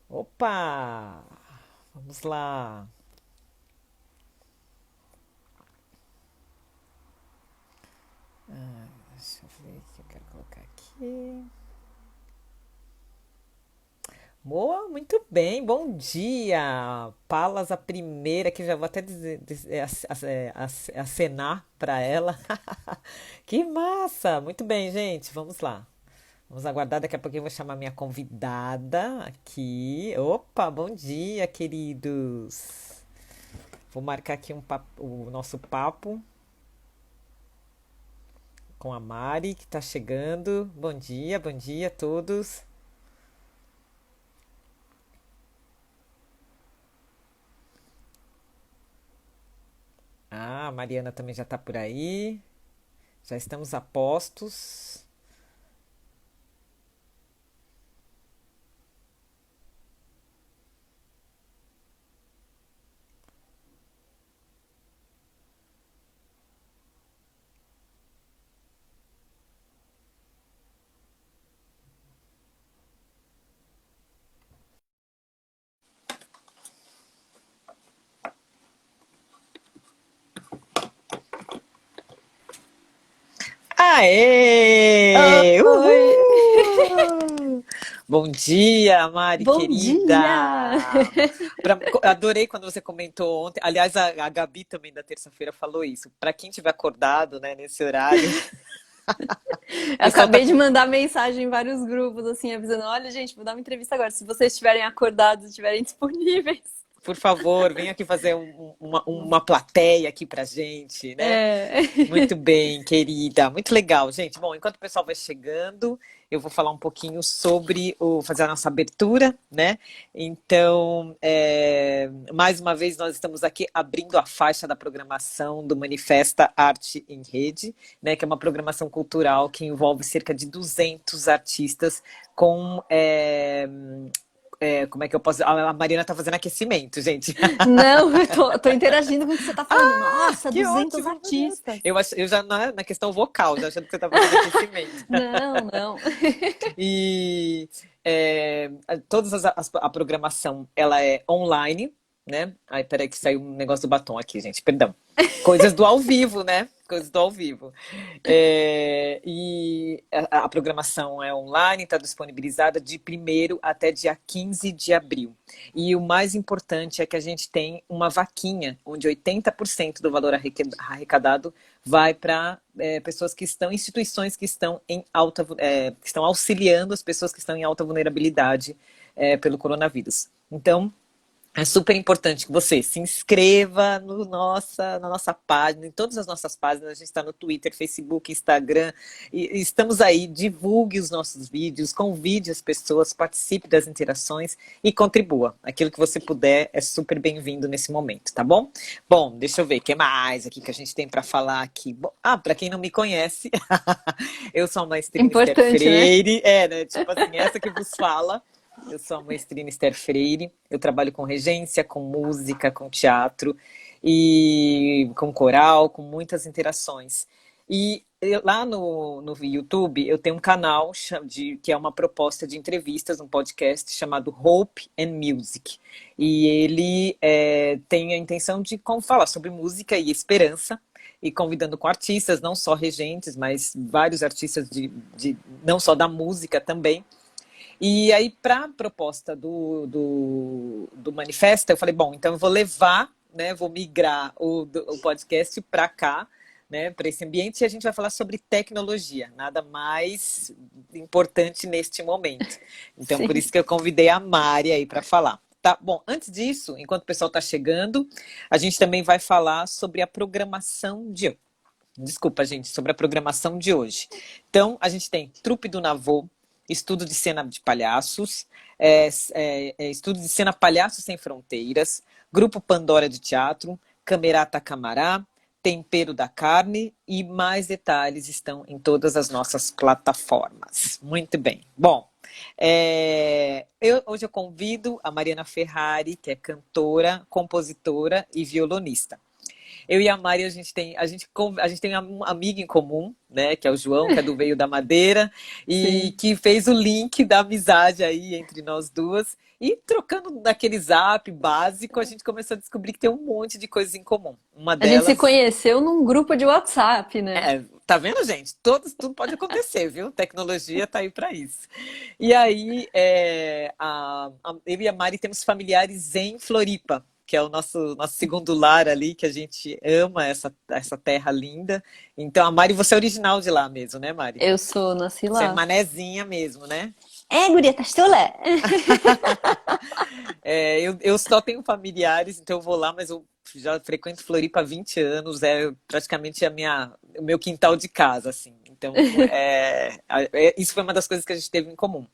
Opa! Vamos lá. Deixa eu ver o que eu quero colocar aqui. Boa, muito bem, bom dia! Palas, a primeira, que já vou até acenar para ela. Que massa! Muito bem, gente, vamos lá. Vamos aguardar, daqui a pouquinho eu vou chamar minha convidada aqui. Opa, bom dia, queridos! Vou marcar aqui o nosso papo com a Mari, que está chegando. Bom dia a todos. Ah, a Mariana também já está por aí. Já estamos a postos. Aê! Oi, Uhul! Bom dia, Mari, bom dia! querida! Adorei quando você comentou ontem. Aliás, a Gabi também da terça-feira falou isso. Para quem tiver acordado, né, nesse horário, o Eu pessoal tá acabei de com. mandar mensagem em vários grupos, assim, avisando: olha, gente, vou dar uma entrevista agora. Se vocês estiverem acordados, estiverem disponíveis. Por favor, vem aqui fazer uma plateia aqui pra gente, né? É. Muito bem, querida. Muito legal, gente. Bom, enquanto o pessoal vai chegando, eu vou falar um pouquinho sobre fazer a nossa abertura, né? Então, mais uma vez, nós estamos aqui abrindo a faixa da programação do Manifesta Arte em Rede, né? Que é uma programação cultural que envolve cerca de 200 artistas com como é que eu posso. A Marina está fazendo aquecimento, gente. Não, eu tô interagindo com o que você tá falando. Nossa, Que 200 ótimo, meu Deus. artistas. Eu já na questão vocal, já achando que você está fazendo aquecimento. Não, não. E todas a programação ela é online, né? Ai, peraí que saiu um negócio do batom aqui, gente, perdão. Coisas do ao vivo, né? Coisas do ao vivo. E a programação é online, está disponibilizada de 1º até dia 15 de abril. E o mais importante é que a gente tem uma vaquinha, onde 80% do valor arrecadado vai para pessoas que estão, instituições que estão que estão auxiliando as pessoas que estão em alta vulnerabilidade pelo coronavírus. Então, é super importante que você se inscreva na nossa página, em todas as nossas páginas. A gente está no Twitter, Facebook, Instagram. E estamos aí. Divulgue os nossos vídeos, convide as pessoas, participe das interações e contribua. Aquilo que você puder é super bem-vindo nesse momento, tá bom? Bom, deixa eu ver o que mais aqui que a gente tem para falar aqui. Bom, para quem não me conhece, eu sou a maestrina Esther Importante, né? Freire. Né? Tipo assim, essa que vos fala. Eu sou a maestrina Esther Freire, eu trabalho com regência, com música, com teatro e com coral, com muitas interações. Lá no YouTube eu tenho um canal que é uma proposta de entrevistas, um podcast chamado Hope and Music. E ele tem a intenção de falar sobre música e esperança, e convidando com artistas, não só regentes, mas vários artistas não só da música também. E aí, para a proposta do Manifesta, eu falei, bom, então eu vou levar, né, vou migrar o podcast para cá, né, para esse ambiente, e a gente vai falar sobre tecnologia, nada mais importante neste momento. Então, por Sim. isso que eu convidei a Mari aí para falar. Tá, bom, antes disso, enquanto o pessoal está chegando, a gente também vai falar sobre a programação de. Desculpa, gente, sobre a programação de hoje. Então, a gente tem Trupe do Navô, estudo de cena de palhaços, estudo de cena Palhaços Sem Fronteiras, Grupo Pandora de Teatro, Camerata Camará, Tempero da Carne e mais detalhes estão em todas as nossas plataformas. Muito bem. Bom, hoje eu convido a Mariana Ferrari, que é cantora, compositora e violonista. Eu e a Mari, a gente tem um amigo em comum, né? Que é o João, que é do Veio da Madeira, e Sim. que fez o link da amizade aí entre nós duas. E trocando naquele zap básico, a gente começou a descobrir que tem um monte de coisas em comum. Uma A gente se delas conheceu num grupo de WhatsApp, né? tá vendo, gente? Tudo pode acontecer, viu? Tecnologia tá aí para isso. E aí, eu e a Mari temos familiares em Floripa, que é o nosso segundo lar ali, que a gente ama essa terra linda. Então, a Mari, você é original de lá mesmo, né, Mari? Eu sou, nasci Você é lá. manezinha mesmo, né? É, guria, tá chulé. Eu só tenho familiares, então eu vou lá, mas eu já frequento Floripa há 20 anos, é praticamente o meu quintal de casa, assim. Então, isso foi uma das coisas que a gente teve em comum.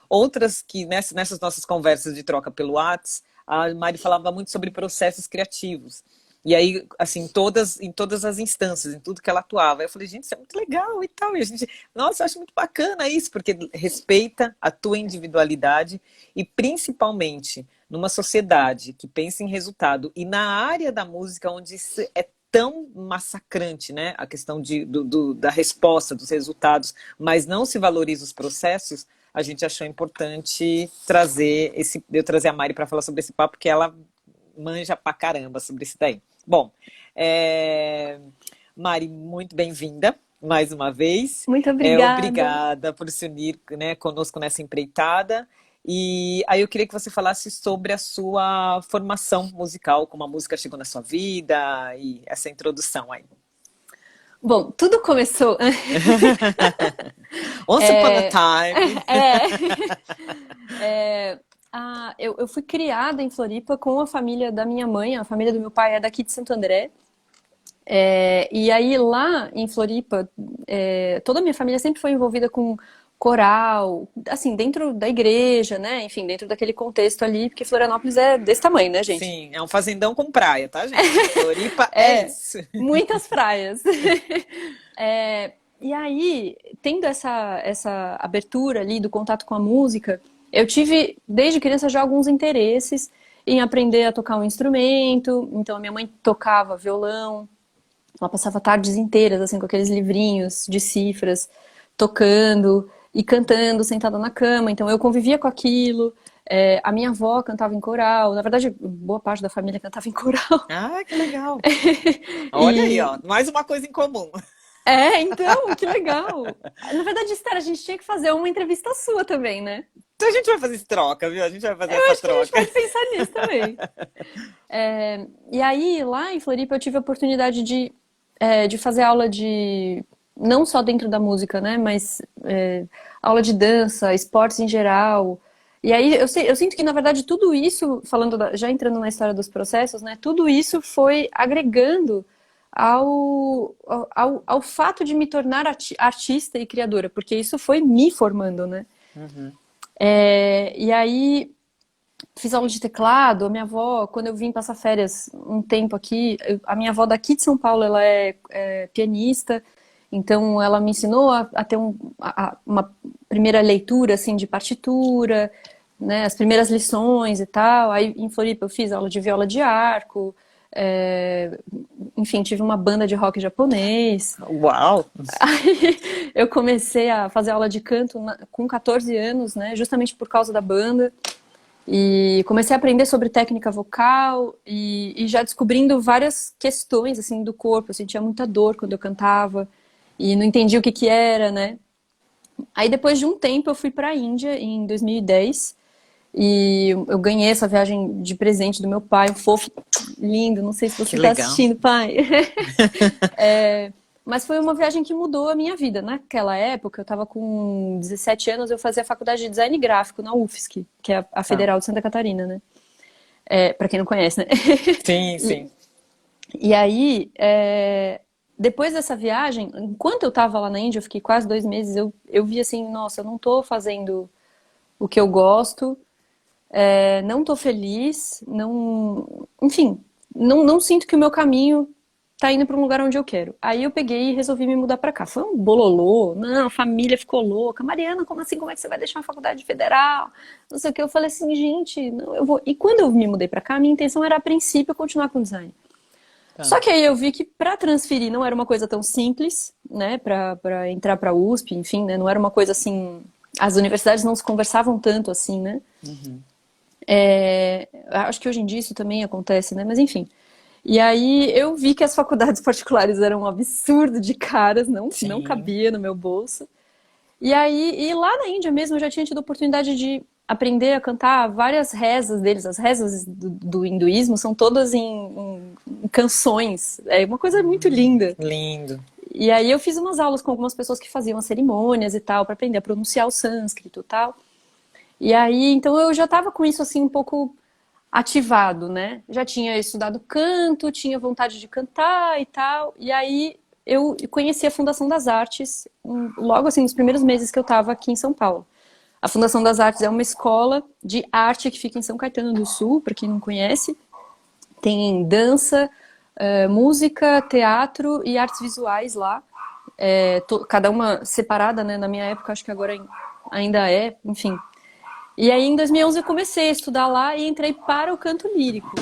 Outras que nessas nossas conversas de troca pelo Whats, a Mari falava muito sobre processos criativos. E aí, assim, em todas as instâncias, em tudo que ela atuava. Eu falei, gente, isso é muito legal e tal. E a gente, nossa, eu acho muito bacana isso, porque respeita a tua individualidade e principalmente numa sociedade que pensa em resultado e na área da música onde isso é tão massacrante, né? A questão da resposta, dos resultados, mas não se valoriza os processos, a gente achou importante eu trazer a Mari para falar sobre esse papo, porque ela manja pra caramba sobre isso daí. Bom, é, Mari, muito bem-vinda mais uma vez. Muito obrigada. Obrigada por se unir, né, conosco nessa empreitada. E aí eu queria que você falasse sobre a sua formação musical, como a música chegou na sua vida e essa introdução aí. Bom, tudo começou. Once upon a É, time. é, eu fui criada em Floripa com a família da minha mãe, a família do meu pai é daqui de Santo André. E aí lá em Floripa, toda a minha família sempre foi envolvida com coral, assim, dentro da igreja, né? Enfim, dentro daquele contexto ali, porque Florianópolis é desse tamanho, né, gente? Sim, é um fazendão com praia, tá, gente? Floripa é É, isso. muitas praias. E aí, tendo essa abertura ali do contato com a música, eu tive, desde criança, já alguns interesses em aprender a tocar um instrumento. Então, a minha mãe tocava violão, ela passava tardes inteiras, assim, com aqueles livrinhos de cifras, tocando e cantando, sentada na cama. Então, eu convivia com aquilo. A minha avó cantava em coral. Na verdade, boa parte da família cantava em coral. Ah, que legal. Olha aí, E ó, mais uma coisa em comum. então, que legal. Na verdade, Esther, a gente tinha que fazer uma entrevista sua também, né? Então a gente vai fazer essa troca, viu? A gente vai fazer Eu essa acho que a gente troca. pode pensar nisso também. E aí, lá em Floripa, eu tive a oportunidade de fazer aula de... Não só dentro da música, né? Mas aula de dança, esportes em geral. E aí, eu sinto que, na verdade, tudo isso, já entrando na história dos processos, né? Tudo isso foi agregando ao fato de me tornar artista e criadora, porque isso foi me formando, né? Uhum. E aí fiz aula de teclado, a minha avó, quando eu vim passar férias um tempo aqui, a minha avó daqui de São Paulo, ela é pianista, então ela me ensinou a ter uma primeira leitura assim de partitura, né, as primeiras lições e tal. Aí em Floripa eu fiz aula de viola de arco, é, enfim, tive uma banda de rock japonês. Uau! Aí eu comecei a fazer aula de canto com 14 anos, né, justamente por causa da banda. E comecei a aprender sobre técnica vocal e já descobrindo várias questões assim do corpo. Eu sentia muita dor quando eu cantava e não entendia o que que era, né? Aí depois de um tempo eu fui para a Índia em 2010 e eu ganhei essa viagem de presente do meu pai, um fofo lindo. Não sei se Que você está legal. assistindo, pai. Mas foi uma viagem que mudou a minha vida. Naquela época, eu estava com 17 anos, eu fazia faculdade de design gráfico na UFSC, que é a Tá. Federal de Santa Catarina, né? Para quem não conhece, né? Sim, E, sim. e aí, depois dessa viagem, enquanto eu estava lá na Índia, eu fiquei quase 2 meses, eu vi assim, nossa, eu não estou fazendo o que eu gosto, não estou feliz, não, enfim, não sinto que o meu caminho tá indo para um lugar onde eu quero. Aí eu peguei e resolvi me mudar para cá. Foi um bololô, não, a família ficou louca. Mariana, como assim? Como é que você vai deixar uma faculdade federal? Não sei o que. Eu falei assim, gente, não, eu vou. E quando eu me mudei para cá, a minha intenção era a princípio continuar com design. Tá. Só que aí eu vi que para transferir não era uma coisa tão simples, né? Para entrar para a USP, enfim, né? Não era uma coisa assim. As universidades não se conversavam tanto assim, né? Uhum. Acho que hoje em dia isso também acontece, né? Mas enfim. E aí eu vi que as faculdades particulares eram um absurdo de caras, não Sim. cabia no meu bolso. E aí, e lá na Índia mesmo, eu já tinha tido a oportunidade de aprender a cantar várias rezas deles. As rezas do hinduísmo são todas em canções. É uma coisa muito linda. Lindo. E aí eu fiz umas aulas com algumas pessoas que faziam as cerimônias e tal, para aprender a pronunciar o sânscrito e tal. E aí, então eu já estava com isso assim um pouco ativado, né? Já tinha estudado canto, tinha vontade de cantar e tal. E aí eu conheci a Fundação das Artes logo assim nos primeiros meses que eu estava aqui em São Paulo. A Fundação das Artes é uma escola de arte que fica em São Caetano do Sul, para quem não conhece. Tem dança, música, teatro e artes visuais lá. Cada uma separada, né? Na minha época, acho que agora ainda é, enfim. E aí, em 2011, eu comecei a estudar lá e entrei para o canto lírico,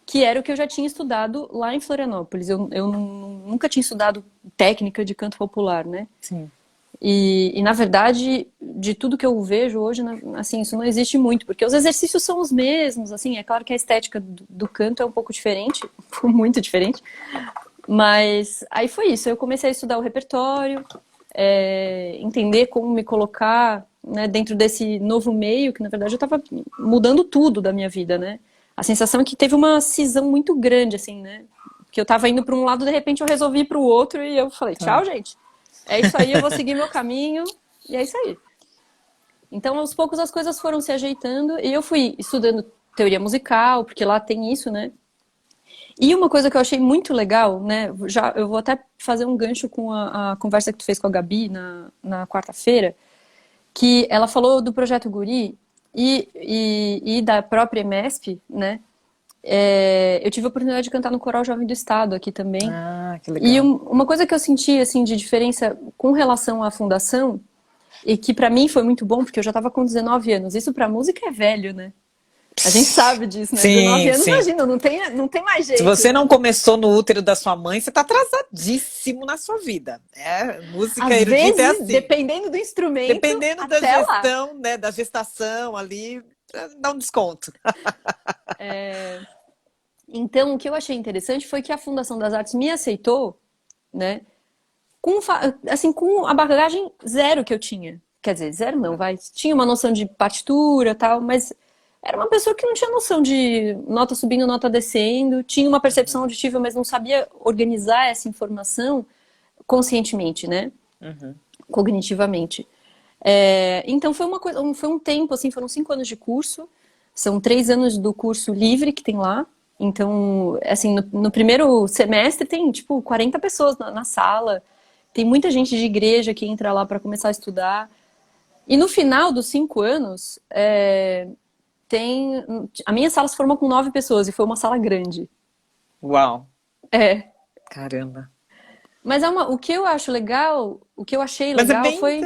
que era o que eu já tinha estudado lá em Florianópolis. Eu nunca tinha estudado técnica de canto popular, né? Sim. Na verdade, de tudo que eu vejo hoje, assim, isso não existe muito, porque os exercícios são os mesmos, assim, é claro que a estética do canto é um pouco diferente, muito diferente, mas aí foi isso, eu comecei a estudar o repertório, entender como me colocar, né, dentro desse novo meio, que na verdade eu estava mudando tudo da minha vida, né? A sensação é que teve uma cisão muito grande, assim, né? Que eu estava indo para um lado, de repente eu resolvi ir para o outro e eu falei, Tá. tchau, gente. É isso aí, eu vou seguir meu caminho e é isso aí. Então, aos poucos as coisas foram se ajeitando e eu fui estudando teoria musical, porque lá tem isso, né? E uma coisa que eu achei muito legal, né? Eu vou até fazer um gancho com a conversa que tu fez com a Gabi na quarta-feira, que ela falou do projeto Guri e da própria MESP, né? Eu tive a oportunidade de cantar no Coral Jovem do Estado aqui também. Ah, que E legal. uma coisa que eu senti assim de diferença com relação à fundação e que pra mim foi muito bom porque eu já estava com 19 anos. Isso pra música é velho, né? A gente sabe disso, né? 19 Sim, anos, sim. imagina, não tem mais Se jeito, você né? não começou no útero da sua mãe, você está atrasadíssimo na sua vida. Música Às erudita é vezes, assim. dependendo do instrumento, Dependendo da até lá. gestão, né, da gestação ali, dá um desconto. Então, o que eu achei interessante foi que a Fundação das Artes me aceitou, né? Assim, com a bagagem zero que eu tinha. Quer dizer, zero não, vai. Tinha uma noção de partitura e tal, mas era uma pessoa que não tinha noção de nota subindo, nota descendo, tinha uma percepção auditiva, mas não sabia organizar essa informação conscientemente, né? Uhum. Cognitivamente. Então foi uma coisa, foi um tempo, assim, foram 5 anos de curso, são 3 anos do curso livre que tem lá. Então, assim, no primeiro semestre tem tipo 40 pessoas na sala, tem muita gente de igreja que entra lá para começar a estudar. E no final dos 5 anos, tem. A minha sala se formou com 9 pessoas e foi uma sala grande. Uau, É. caramba. Mas o que eu acho legal, o que eu achei Mas é legal bem, foi.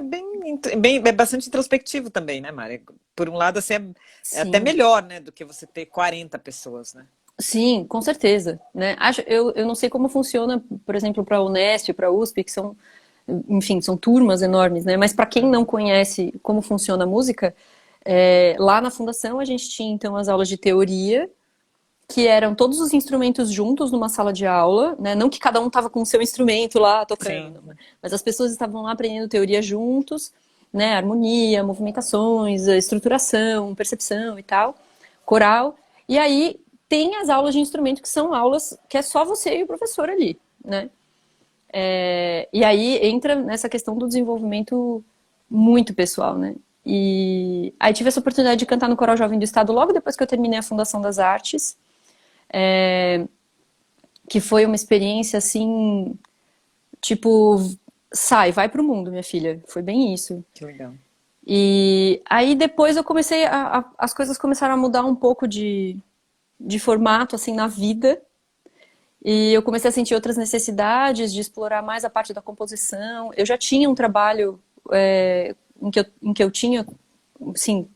é bastante introspectivo também, né, Mari? Por um lado, assim, é até Sim. melhor, né, do que você ter 40 pessoas, né? Sim, com certeza, né? Eu não sei como funciona, por exemplo, para a Unesp, para a USP, que são, enfim, são turmas enormes, né? Mas para quem não Uhum. conhece como funciona a música, lá na fundação a gente tinha então as aulas de teoria, que eram todos os instrumentos juntos numa sala de aula, né? Não que cada um estava com o seu instrumento lá tocando, Sim. mas as pessoas estavam lá aprendendo teoria juntos, né? Harmonia, movimentações, estruturação, percepção e tal, coral. E aí tem as aulas de instrumento que são aulas que é só você e o professor ali, né? E aí entra nessa questão do desenvolvimento muito pessoal, né? E aí tive essa oportunidade de cantar no Coral Jovem do Estado logo depois que eu terminei a Fundação das Artes, que foi uma experiência assim, tipo, vai pro mundo, minha filha. Foi bem isso. Que legal. E aí depois eu comecei as coisas começaram a mudar um pouco de formato assim na vida. E eu comecei a sentir outras necessidades de explorar mais a parte da composição. Eu já tinha um trabalho em que eu tinha, assim,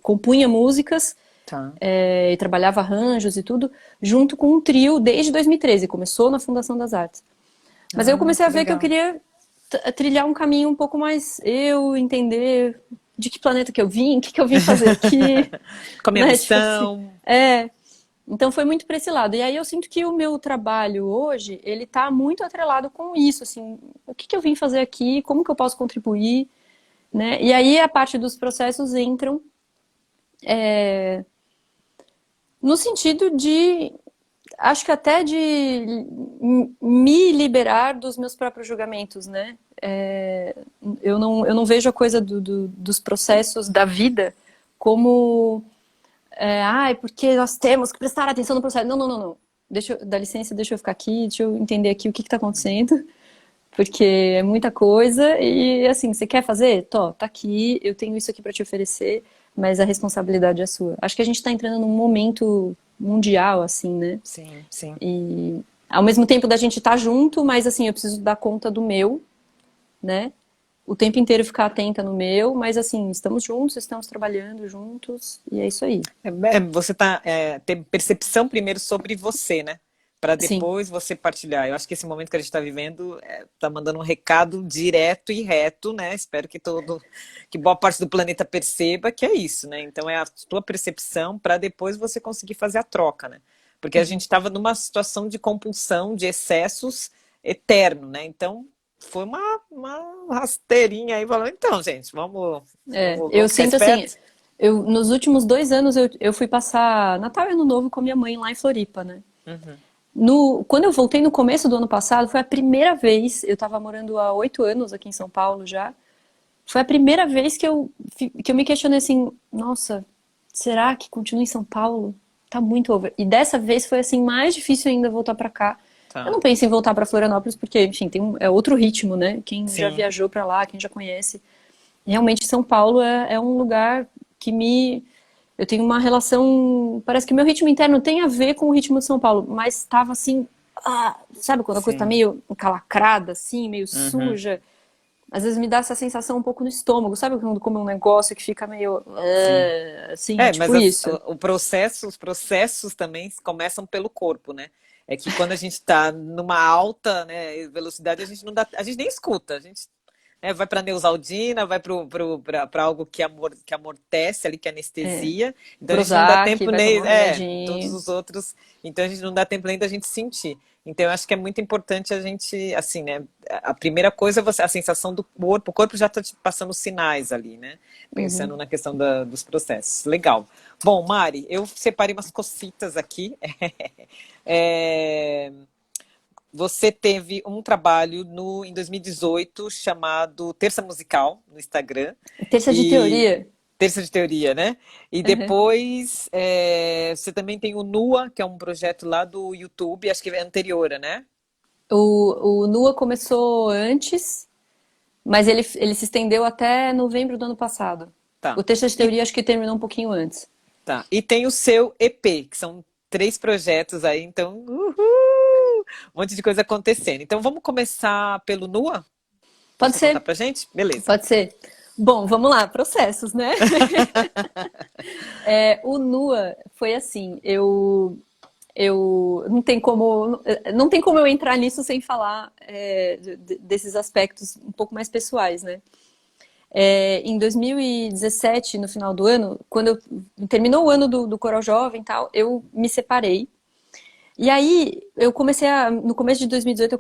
compunha músicas Tá. E trabalhava arranjos e tudo, junto com um trio desde 2013, começou na Fundação das Artes. Mas aí eu Ah, comecei a que ver que eu legal. queria trilhar um caminho um pouco mais eu, entender de que planeta que eu vim, o que que eu vim fazer aqui, Com a minha né? Tipo assim, missão. é. Então foi muito para esse lado. E aí eu sinto que o meu trabalho hoje, ele tá muito atrelado com isso, assim, o que que eu vim fazer aqui, como que eu posso contribuir, né? E aí a parte dos processos entram no sentido de, acho que até de me liberar dos meus próprios julgamentos, né? Eu não vejo a coisa dos processos da vida como, porque nós temos que prestar atenção no processo. Não, não, não, não. Dá licença, deixa eu ficar aqui, deixa eu entender aqui o que está acontecendo, porque é muita coisa e, assim, você quer fazer? Tá aqui, eu tenho isso aqui para te oferecer, mas a responsabilidade é sua. Acho que a gente está entrando num momento mundial, assim, né? Sim, sim. E ao mesmo tempo da gente estar junto, mas assim, eu preciso dar conta do meu, né? O tempo inteiro ficar atenta no meu, mas assim, estamos juntos, estamos trabalhando juntos, e é isso aí. Você tem percepção primeiro sobre você, né? Para Sim, depois você partilhar. Eu acho que esse momento que a gente está vivendo está mandando um recado direto e reto, né? Espero que boa parte do planeta perceba que é isso, né? Então é a tua percepção para depois você conseguir fazer a troca, né? Porque a gente estava numa situação de compulsão, de excessos eterno, né? Então foi uma rasteirinha aí falando, então, gente, eu vamos ficar sinto assim, esperto? nos últimos 2 anos eu fui passar Natal e Ano Novo com a minha mãe lá em Floripa, né? Uhum. Quando eu voltei no começo do ano passado, foi a primeira vez, eu estava morando há 8 anos aqui em São Paulo já, foi a primeira vez que eu me questionei assim, nossa, será que continuo em São Paulo? Tá muito over. E dessa vez foi assim mais difícil ainda voltar pra cá. Eu Tá. não penso em voltar pra Florianópolis porque, enfim, é outro ritmo, né? Quem já Sim. viajou pra lá, quem já conhece, realmente São Paulo é um lugar que eu tenho uma relação, parece que meu ritmo interno tem a ver com o ritmo de São Paulo, mas estava assim, sabe quando a coisa tá Sim. meio encalacrada, assim, meio Uhum. suja? Às vezes me dá essa sensação um pouco no estômago, sabe quando come um negócio que fica meio, Sim. assim, Mas tipo isso. os processos também começam pelo corpo, né? É que quando a gente está numa alta, né, velocidade, a gente nem escuta, a gente vai para Neosaldina, vai para algo que amortece ali, que anestesia. Então a gente não dá Prozac, tempo vai nem, tomar um todos remedinho. os outros. Então a gente não dá tempo nem da gente sentir. Então eu acho que é muito importante a gente, assim, né? A primeira coisa é a sensação do corpo. O corpo já está te passando sinais ali, né? Uhum. Pensando na questão dos processos. Legal. Bom, Mari, eu separei umas cocitas aqui. É, você teve um trabalho em 2018 chamado Terça Musical no Instagram Terça de e teoria. Terça de Teoria, né? E Uhum. depois você também tem o NUA, que é um projeto lá do YouTube, acho que é anterior, né? O NUA começou antes, mas ele se estendeu até novembro do ano passado. O Tá. Terça de E teoria acho que terminou um pouquinho antes. tá. E tem o seu EP, que são 3 projetos aí, então, um monte de coisa acontecendo. Então vamos começar pelo NUA? Pra Pode você contar ser, pra gente? Beleza. pode ser. Bom, vamos lá, processos, né? O NUA foi assim, eu não tem como eu entrar nisso sem falar desses aspectos um pouco mais pessoais, né? Em 2017, no final do ano, quando terminou o ano do Coral Jovem e tal, eu me separei. E aí, no começo de 2018,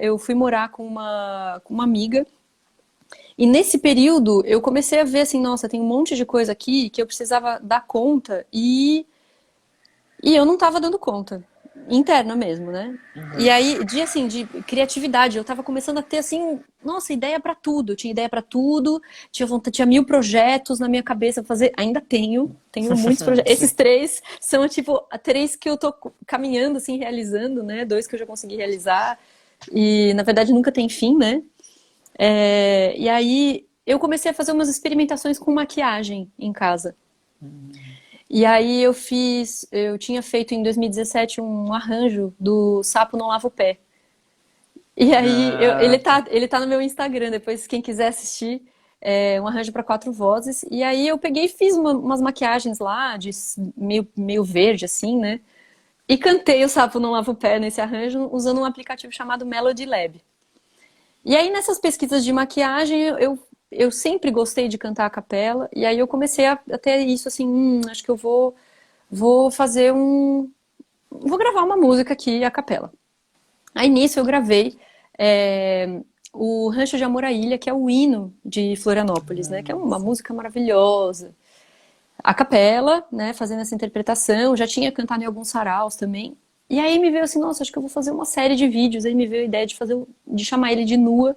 eu fui morar com uma amiga. E nesse período, eu comecei a ver assim, nossa, tem um monte de coisa aqui que eu precisava dar conta e eu não estava dando conta. Interna mesmo, né? E Uhum. aí, assim, de criatividade, eu tava começando a ter, assim, nossa, ideia pra tudo. Eu tinha ideia pra tudo, tinha vontade, tinha 1000 projetos na minha cabeça pra fazer. Ainda tenho muitos projetos. Sim. Esses 3 são, tipo, 3 que eu tô caminhando, assim, realizando, né? 2 que eu já consegui realizar. E, na verdade, nunca tem fim, né? E aí, eu comecei a fazer umas experimentações com maquiagem em casa. E aí eu tinha feito em 2017 um arranjo do Sapo Não Lava o Pé. E aí Ah, tá. ele tá no meu Instagram, depois quem quiser assistir. um arranjo para 4 vozes. E aí eu peguei e fiz umas maquiagens lá, de meio verde, assim, né? E cantei O Sapo Não Lava o Pé nesse arranjo, usando um aplicativo chamado Melody Lab. E aí nessas pesquisas de maquiagem, eu sempre gostei de cantar a capela. E aí eu comecei a ter isso, assim, acho que eu vou fazer vou gravar uma música aqui a capela. Aí nisso eu gravei o Rancho de Amor à Ilha, que é o hino de Florianópolis, né? Que é uma Sim. música maravilhosa. A capela, né? Fazendo essa interpretação. Já tinha cantado em alguns saraus também. E aí me veio assim, nossa, acho que eu vou fazer uma série de vídeos. Aí me veio a ideia de chamar ele de Nua,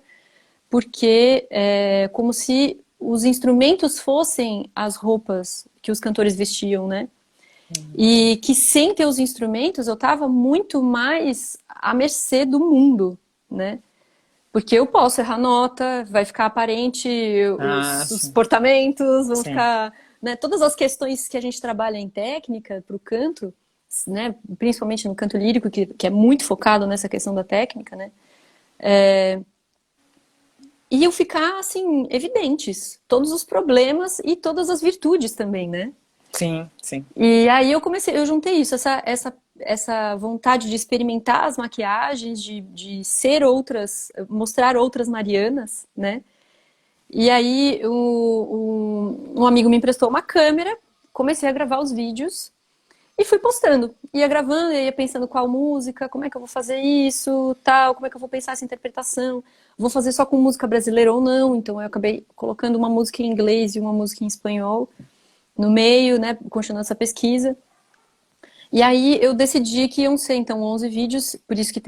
porque é como se os instrumentos fossem as roupas que os cantores vestiam, né? E que sem ter os instrumentos eu estava muito mais à mercê do mundo, né? Porque eu posso errar nota, vai ficar aparente Ah, os sim. portamentos, vão Sim. ficar, né, todas as questões que a gente trabalha em técnica para o canto, né, principalmente no canto lírico, que é muito focado nessa questão da técnica, né, iam ficar, assim, evidentes, todos os problemas e todas as virtudes também, né? Sim, sim. E aí eu juntei isso, essa vontade de experimentar as maquiagens, de ser outras, mostrar outras Marianas, né? E aí um amigo me emprestou uma câmera, comecei a gravar os vídeos e fui postando. Ia gravando, ia pensando qual música, como é que eu vou fazer isso, tal, como é que eu vou pensar essa interpretação. Vou fazer só com música brasileira ou não, então eu acabei colocando uma música em inglês e uma música em espanhol no meio, né, continuando essa pesquisa. E aí eu decidi que iam ser, então, 11 vídeos, por isso que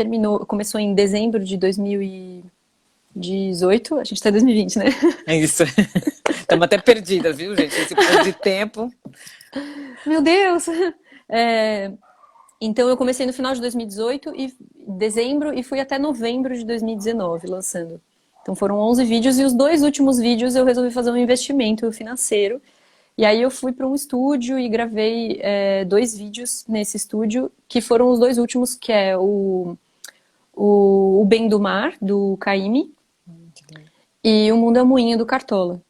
começou em dezembro de 2018, a gente tá em 2020, né? É isso. Estamos até perdidas, viu, gente? Esse ponto de tempo. Meu Deus! É, então eu comecei no final de 2018, dezembro, e fui até novembro de 2019 lançando. Então foram 11 vídeos e os 2 últimos vídeos eu resolvi fazer um investimento financeiro. E aí eu fui para um estúdio e gravei 2 vídeos nesse estúdio, que foram os 2 últimos, que é o Bem do Mar, do Caymmi, e O Mundo é um Moinho, do Cartola.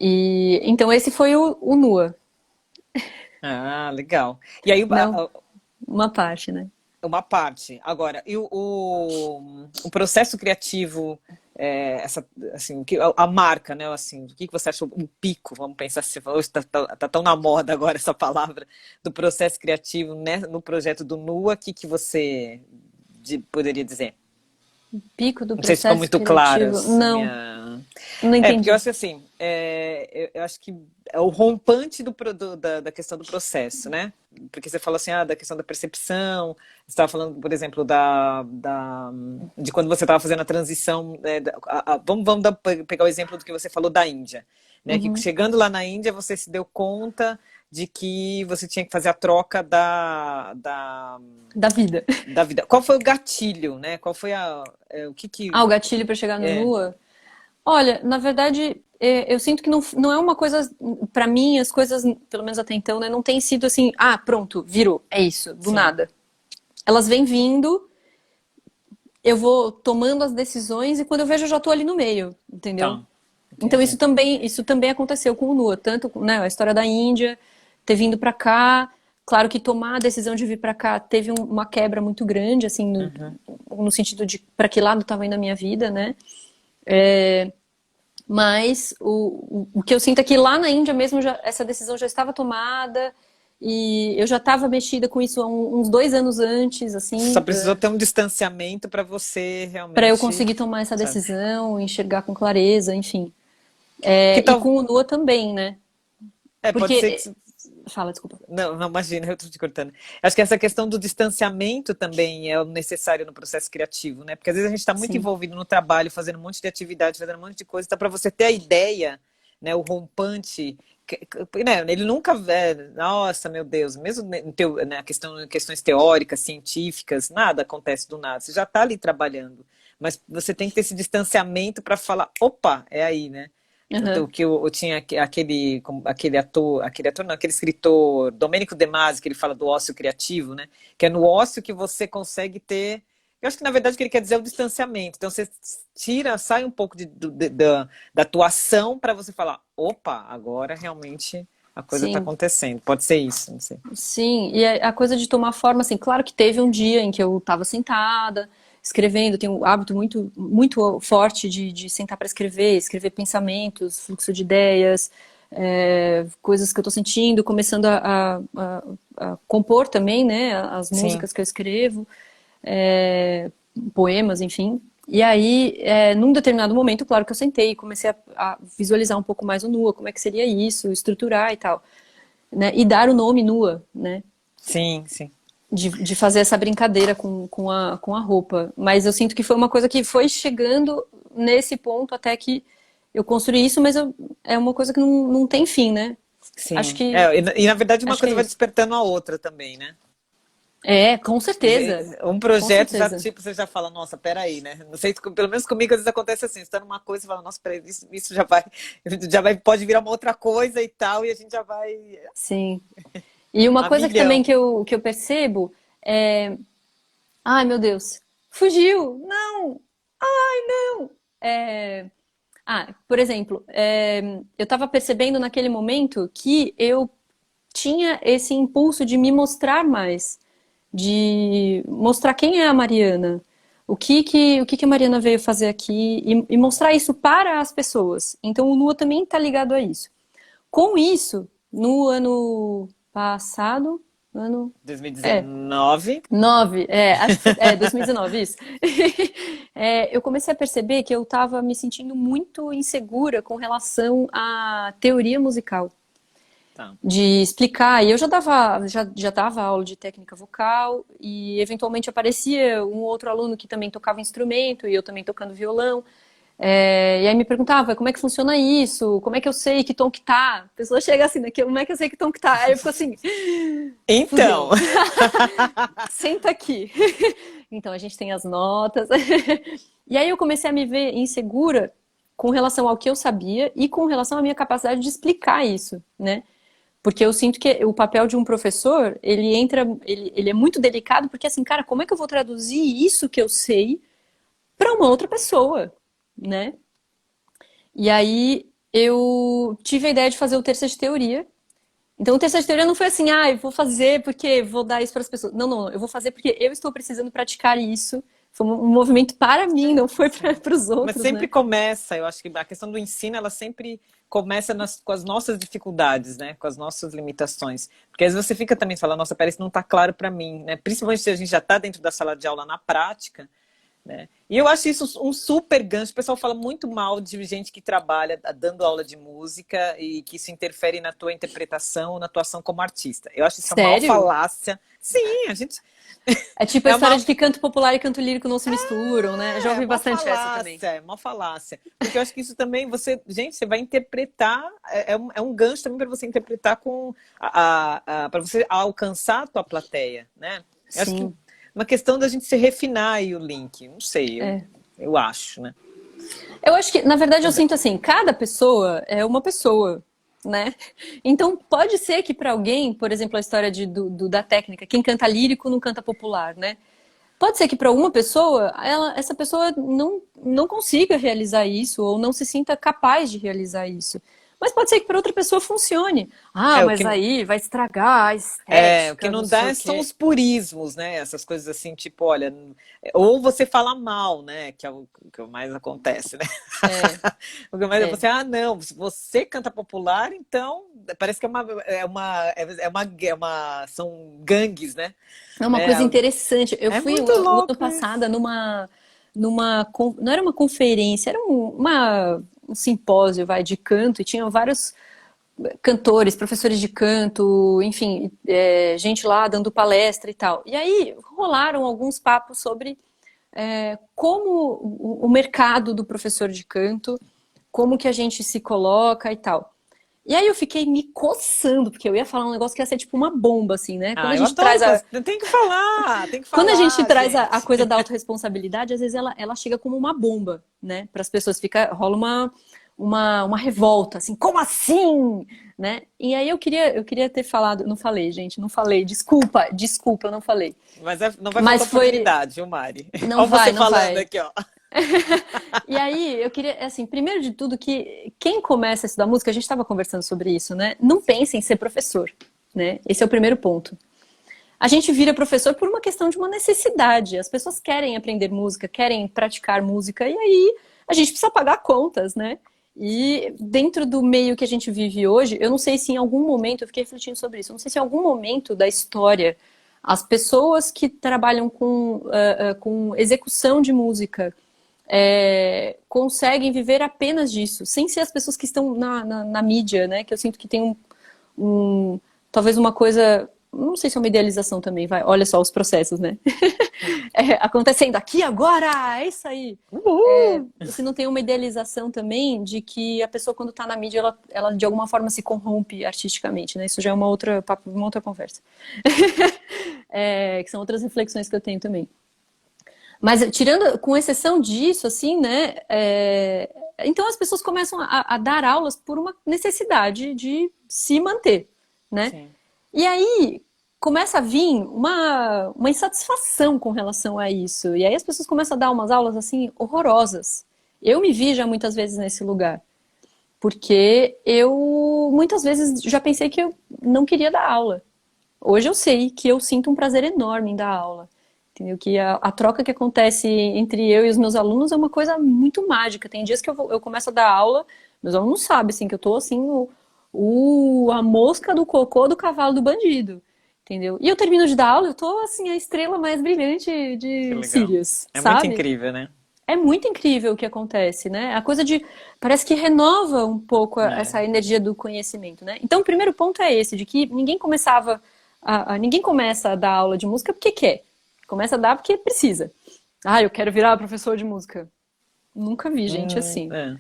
E então esse foi o Nua, Ah, legal. E aí, não uma parte, né? uma parte. Agora, e o processo criativo, essa, assim, a marca, né? Assim, o que você achou, um pico, vamos pensar se você falou, tá tão na moda agora essa palavra, do processo criativo, né, no projeto do NUA, o que você poderia dizer? Pico do Não sei se ficou processo muito clara criativo. essa Não, minha. não Porque eu entendi. acho que assim, eu acho que é o rompante da questão do processo, né? Porque você fala assim, da questão da percepção, você estava falando, por exemplo, de quando você estava fazendo a transição, né, vamos pegar o exemplo do que você falou da Índia, né? Que Uhum. chegando lá na Índia, você se deu conta de que você tinha que fazer a troca Da vida. da vida. Qual foi o gatilho, né? Qual foi o que Ah, o gatilho para chegar no é, Nua? Olha, na verdade, eu sinto que não é uma coisa. Pra mim, as coisas, pelo menos até então, né, não tem sido assim, pronto, virou, é isso, do sim, nada. Elas vêm vindo, eu vou tomando as decisões e quando eu vejo eu já tô ali no meio, entendeu? tá, Então entendi. isso também aconteceu com o Nua, tanto, né, a história da Índia, ter vindo pra cá, claro que tomar a decisão de vir pra cá teve uma quebra muito grande, assim, Uhum. no sentido de pra que lado tava indo a minha vida, né? Mas o que eu sinto é que lá na Índia mesmo essa decisão já estava tomada e eu já estava mexida com isso há uns 2 anos antes, Você só assim, precisou ter um distanciamento para você para eu realmente, conseguir tomar essa sabe? decisão, enxergar com clareza, enfim. Que E tal? com o Nua também, né? Pode ser que. Porque. Fala, desculpa. Não, não imagina, eu tô te cortando. Acho que essa questão do distanciamento também é o necessário no processo criativo, né? Porque às vezes a gente está muito Sim. envolvido no trabalho, fazendo um monte de atividade, fazendo um monte de coisa, então para você ter a ideia, né, o rompante, né, ele nunca nossa, meu Deus, mesmo né, questões teóricas, científicas, nada acontece do nada, você já está ali trabalhando, mas você tem que ter esse distanciamento para falar, opa, é aí, né? Aham. O que eu tinha aquele ator não, aquele escritor Domênico De Masi, que ele fala do ócio criativo, né? Que é no ócio que você consegue ter Eu acho que, na verdade, o que ele quer dizer é o distanciamento. Então, você tira, sai um pouco da atuação para você falar, opa, agora realmente a coisa está Sim. acontecendo. Pode ser isso, não sei. Sim, e a coisa de tomar forma, assim, claro que teve um dia em que eu estava sentada, escrevendo, tenho um hábito muito forte de sentar para escrever, escrever pensamentos, fluxo de ideias, coisas que eu estou sentindo, começando a compor também, né, as Sim, músicas que eu escrevo, poemas, enfim. E aí, num determinado momento, claro que eu sentei e comecei a visualizar um pouco mais o Nua, como é que seria isso, estruturar e tal, né, e dar o nome Nua, né, sim, sim. de fazer essa brincadeira com a roupa. Mas eu sinto que foi uma coisa que foi chegando nesse ponto até que eu construí isso, mas é uma coisa que não tem fim, né? Acho Sim. que, Na verdade, uma acho que é coisa vai isso. despertando a outra também, né? Com certeza. Um Com projeto já, certeza. tipo, você já fala, nossa, peraí, né? Não sei, pelo menos comigo às vezes acontece assim, você tá numa coisa e fala, nossa, peraí, isso pode virar uma outra coisa e tal, e a gente já vai Sim. E uma a coisa que também milhão. que eu percebo é. Ai, meu Deus. Fugiu! Não! Não! Por exemplo, eu estava percebendo naquele momento que eu tinha esse impulso de me mostrar mais, de mostrar quem é a Mariana, o que a Mariana veio fazer aqui e mostrar isso para as pessoas. Então o Nua também está ligado a isso. Com isso, no ano passado, ano é 2019. 9, acho que foi 2019 isso. Eu comecei a perceber que eu estava me sentindo muito insegura com relação à teoria musical Tá. de explicar. E eu já dava aula de técnica vocal e eventualmente aparecia um outro aluno que também tocava instrumento e eu também tocando violão. E aí me perguntava como é que funciona isso, como é que eu sei que tom que tá. A pessoa chega assim, né, como é que eu sei que tom que tá? Aí eu fico assim, Então, fudeu, senta aqui. Então a gente tem as notas. E aí eu comecei a me ver insegura com relação ao que eu sabia e com relação à minha capacidade de explicar isso, né? Porque eu sinto que o papel de um professor, ele é muito delicado, porque assim, cara, como é que eu vou traduzir isso que eu sei para uma outra pessoa, né? E aí eu tive a ideia de fazer o terça de teoria. Então o terça de teoria não foi assim, eu vou fazer porque vou dar isso para as pessoas. Não, não, eu vou fazer porque eu estou precisando praticar isso. Foi um movimento para mim, não foi para os mas outros, sempre né? começa, eu acho que a questão do ensino, ela sempre começa com as nossas dificuldades, né? Com as nossas limitações. Porque às vezes você fica também falando, nossa, peraí, isso não está claro para mim, né? Principalmente se a gente já está dentro da sala de aula na prática, né? E eu acho isso um super gancho. O pessoal fala muito mal de gente que trabalha dando aula de música e que isso interfere na tua interpretação, na tua ação como artista. Eu acho isso uma maior Sério? falácia. Sim, a gente É tipo a é história uma de que canto popular e canto lírico não se misturam, né? Eu já ouvi bastante essa também. é uma falácia. Porque eu acho que isso também gente, você vai interpretar, é um gancho também para você interpretar para você alcançar a tua plateia, né? Eu acho que Sim, uma questão da gente se refinar aí o link, não sei, é. eu acho, né? Eu acho que, na verdade, eu Também. sinto assim, cada pessoa é uma pessoa, né? Então, pode ser que para alguém, por exemplo, a história da técnica, quem canta lírico não canta popular, né? Pode ser que para uma pessoa, essa pessoa não consiga realizar isso ou não se sinta capaz de realizar isso. Mas pode ser que para outra pessoa funcione. É, o Mas que, aí vai estragar a o que estética, não não sei dá o são quê. os purismos, né? Essas coisas assim, tipo, olha, ou você fala mal, né? Que é o que mais acontece, né? É, O que mais é é. você, não, se você canta popular, então parece que são gangues, né? É uma É, coisa interessante. Eu é fui muito o ano louco passado isso. não era uma conferência, era um simpósio, vai, de canto, e tinham vários cantores, professores de canto, enfim, gente lá dando palestra e tal. E aí rolaram alguns papos sobre como o mercado do professor de canto, como que a gente se coloca e tal. E aí eu fiquei me coçando, porque eu ia falar um negócio que ia ser tipo uma bomba, assim, né? Quando Ah, a eu gente adoro traz a, tem que quando a gente falar, traz a gente. coisa da autorresponsabilidade, às vezes ela chega como uma bomba, né? Para as pessoas rola uma revolta, assim, como assim? Né? E aí eu queria ter falado, não falei, gente, não falei, desculpa, eu não falei. Mas não vai faltar Mas foi, oportunidade, viu, Mari? não Olha você vai, não falando vai. aqui, ó. E aí eu queria, assim, primeiro de tudo que quem começa a estudar música, a gente estava conversando sobre isso, né? Não pense em ser professor, né? Esse é o primeiro ponto. A gente vira professor por uma questão de uma necessidade. As pessoas querem aprender música, querem praticar música, e aí a gente precisa pagar contas, né? E dentro do meio que a gente vive hoje, eu não sei se em algum momento, eu fiquei refletindo sobre isso, eu não sei se em algum momento da história as pessoas que trabalham com execução de música conseguem viver apenas disso, sem ser as pessoas que estão na mídia, né? Que eu sinto que tem talvez uma coisa, não sei se é uma idealização também, vai, olha só os processos, né? Acontecendo aqui agora, é isso aí. Se não tem uma idealização também de que a pessoa quando está na mídia, ela de alguma forma se corrompe artisticamente, né? Isso já é uma outra conversa. Que são outras reflexões que eu tenho também. Mas tirando, com exceção disso, assim, né? Então as pessoas começam a dar aulas por uma necessidade de se manter, né? Sim. E aí começa a vir uma insatisfação com relação a isso. E aí as pessoas começam a dar umas aulas assim horrorosas. Eu me vi já muitas vezes nesse lugar. Porque eu muitas vezes já pensei que eu não queria dar aula. Hoje eu sei que eu sinto um prazer enorme em dar aula. Entendeu? Que a troca que acontece entre eu e os meus alunos é uma coisa muito mágica. Tem dias que eu começo a dar aula, meus alunos sabem assim, que eu tô assim, a mosca do cocô do cavalo do bandido. Entendeu? E eu termino de dar aula, eu tô assim, a estrela mais brilhante Que de legal. Sirius, É muito sabe? incrível, né? É muito incrível o que acontece, né? A coisa de. Parece que renova um pouco É. essa energia do conhecimento, né? Então, o primeiro ponto é esse, de que ninguém ninguém começa a dar aula de música porque quer. Começa a dar porque precisa. Ah, eu quero virar professor de música. Nunca vi gente assim. É.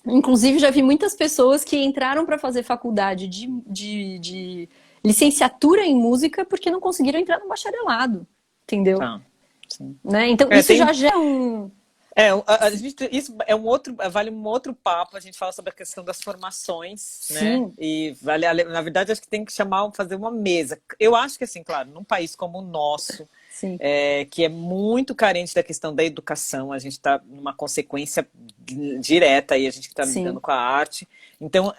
Inclusive, já vi muitas pessoas que entraram para fazer faculdade de licenciatura em música porque não conseguiram entrar no bacharelado. Entendeu? Tá. Sim. Né? Então, isso Tem, já gera um. isso é um outro, vale um outro papo, a gente fala sobre a questão das formações, né? Sim, E vale, na verdade, acho que tem que fazer uma mesa. Eu acho que, assim, claro, num país como o nosso, sim. que é muito carente da questão da educação, a gente está numa consequência direta aí, a gente que está lidando Sim, com a arte. Então,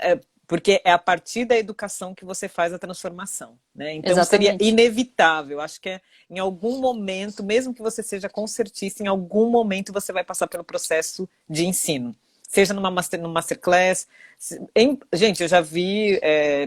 porque é a partir da educação que você faz a transformação, né? Então seria exatamente. inevitável. Acho que em algum momento, mesmo que você seja concertista, em algum momento você vai passar pelo processo de ensino. Seja numa masterclass. Gente, eu já vi,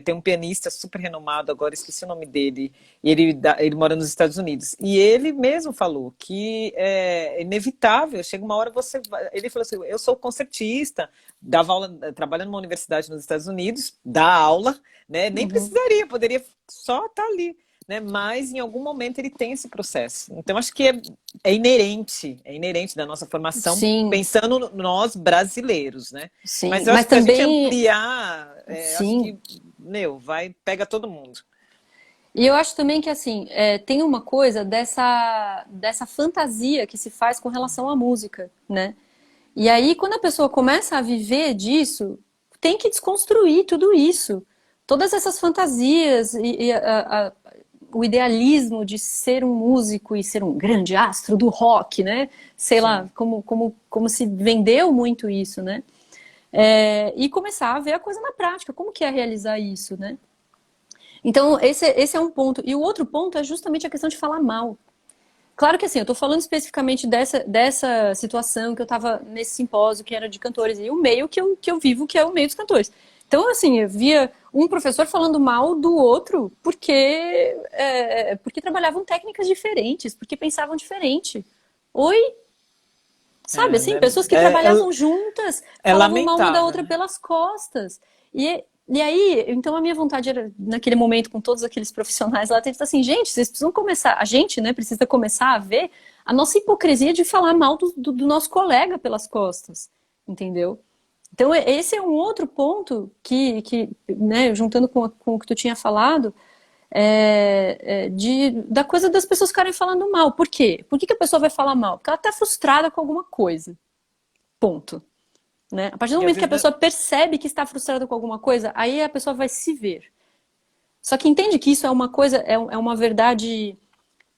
tem um pianista super renomado, agora esqueci o nome dele, e ele mora nos Estados Unidos. E ele mesmo falou que é inevitável, chega uma hora você vai. Ele falou assim: eu sou concertista, dava aula, trabalha numa universidade nos Estados Unidos, dá aula, né? Nem Uhum. precisaria, poderia só estar ali. Né? Mas em algum momento ele tem esse processo. Então acho que é inerente da nossa formação, Sim, pensando nós brasileiros, né? sim. Mas eu Mas acho que se a gente também, ampliar, acho sim. que, pega todo mundo. E eu acho também que, assim, tem uma coisa dessa fantasia que se faz com relação à música, né? E aí, quando a pessoa começa a viver disso, tem que desconstruir tudo isso. Todas essas fantasias o idealismo de ser um músico e ser um grande astro do rock, né? Sei lá, Sim. como se vendeu muito isso, né? E começar a ver a coisa na prática, como que é realizar isso, né? Então, esse é um ponto. E o outro ponto é justamente a questão de falar mal. Claro que assim, eu estou falando especificamente dessa situação que eu estava nesse simpósio que era de cantores, e o meio que eu vivo, que é o meio dos cantores. Então, assim, eu via um professor falando mal do outro porque trabalhavam técnicas diferentes, porque pensavam diferente. Oi? Sabe, assim, Né? pessoas que trabalhavam juntas É falavam mal uma da lamentável, outra né? pelas costas. E aí, então a minha vontade era, naquele momento, com todos aqueles profissionais lá, ter dito assim, gente, vocês precisam começar, a gente, né, precisa começar a ver a nossa hipocrisia de falar mal do nosso colega pelas costas, entendeu? Então, esse é um outro ponto né, juntando com o que tu tinha falado, da coisa das pessoas ficarem falando mal. Por quê? Por que a pessoa vai falar mal? Porque ela está frustrada com alguma coisa. Ponto. né? A partir do E às momento que a vezes, pessoa percebe que está frustrada com alguma coisa, aí a pessoa vai se ver. Só que entende que isso é uma coisa, é uma verdade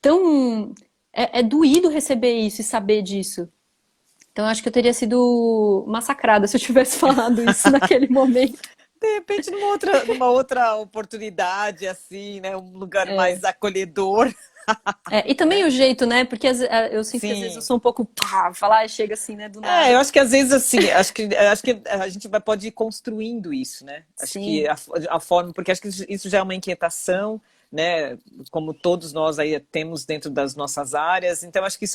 tão. É doído receber isso e saber disso. Então eu acho que eu teria sido massacrada se eu tivesse falado isso naquele momento. de repente, numa outra oportunidade, assim, né? Um lugar mais acolhedor. E também o jeito, né? Porque eu sinto que às vezes eu Sim. sou um pouco pá, falar e chega assim, né? Do nada. Eu acho que às vezes assim, acho que a gente pode ir construindo isso, né? Acho que Sim, a forma, porque acho que isso já é uma inquietação, né? Como todos nós aí temos dentro das nossas áreas, então acho que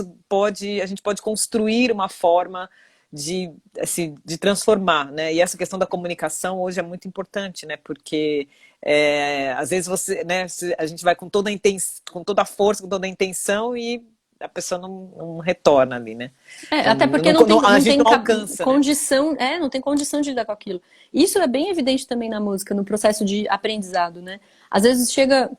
a gente pode construir uma forma de, assim, de transformar, né? E essa questão da comunicação hoje é muito importante, né? Porque às vezes né? A gente vai com toda com toda a força, com toda a intenção e a pessoa não retorna ali, né? Então, até porque não tem, a não gente tem não alcança, né? condição, não tem condição de lidar com aquilo. Isso é bem evidente também na música, no processo de aprendizado, né? Às vezes chega,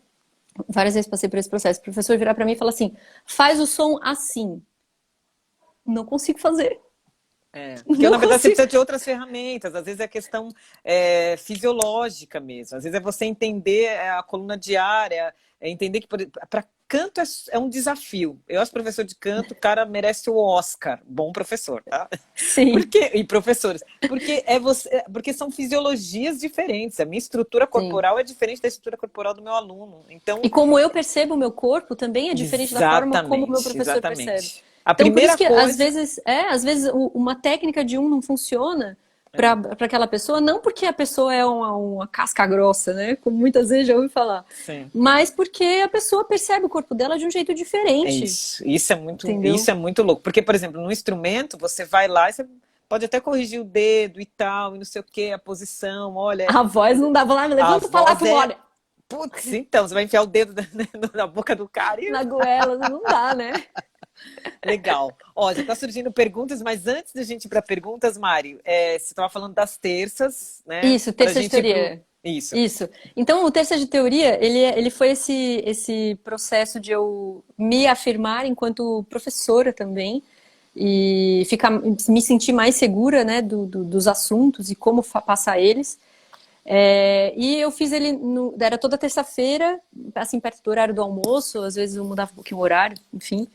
várias vezes passei por esse processo, o professor virar pra mim e falar assim, faz o som assim. Não consigo fazer. Porque Não na verdade você consigo. precisa de outras ferramentas, às vezes é questão fisiológica mesmo, às vezes é você entender a coluna diária, entender que para canto é um desafio. Eu acho professor de canto, o cara merece o Oscar, bom professor, tá? Sim, E professores, porque porque são fisiologias diferentes. A minha estrutura sim. corporal é diferente da estrutura corporal do meu aluno. E Então, como eu percebo o meu corpo também é diferente da forma como o meu exatamente, professor percebe. exatamente. A Então, por isso primeira que coisa, às vezes uma técnica de um não funciona para é, aquela pessoa, não porque a pessoa é uma casca grossa, né? Como muitas vezes já ouvi falar, sim. mas porque a pessoa percebe o corpo dela de um jeito É diferente, isso. entendeu? Isso é muito louco. Porque, por exemplo, no instrumento, você vai lá e você pode até corrigir o dedo e tal, e não sei o que, a posição, olha, A voz não dá, vou lá, me a levanta o voz palato, é. olha, Putz, então, você vai enfiar o dedo na boca do cara e na goela, não dá, né? legal. Ó, já tá surgindo perguntas, mas antes da gente ir para perguntas, Mário, você estava falando das terças, né? Isso, Para a terça de gente ir pro. teoria. Isso. Isso. Então, o terça de teoria, ele foi esse processo de eu me afirmar enquanto professora também e me sentir mais segura, né, dos assuntos e como passar eles. E eu fiz ele, era toda terça-feira, assim, perto do horário do almoço, às vezes eu mudava um pouquinho o horário, enfim.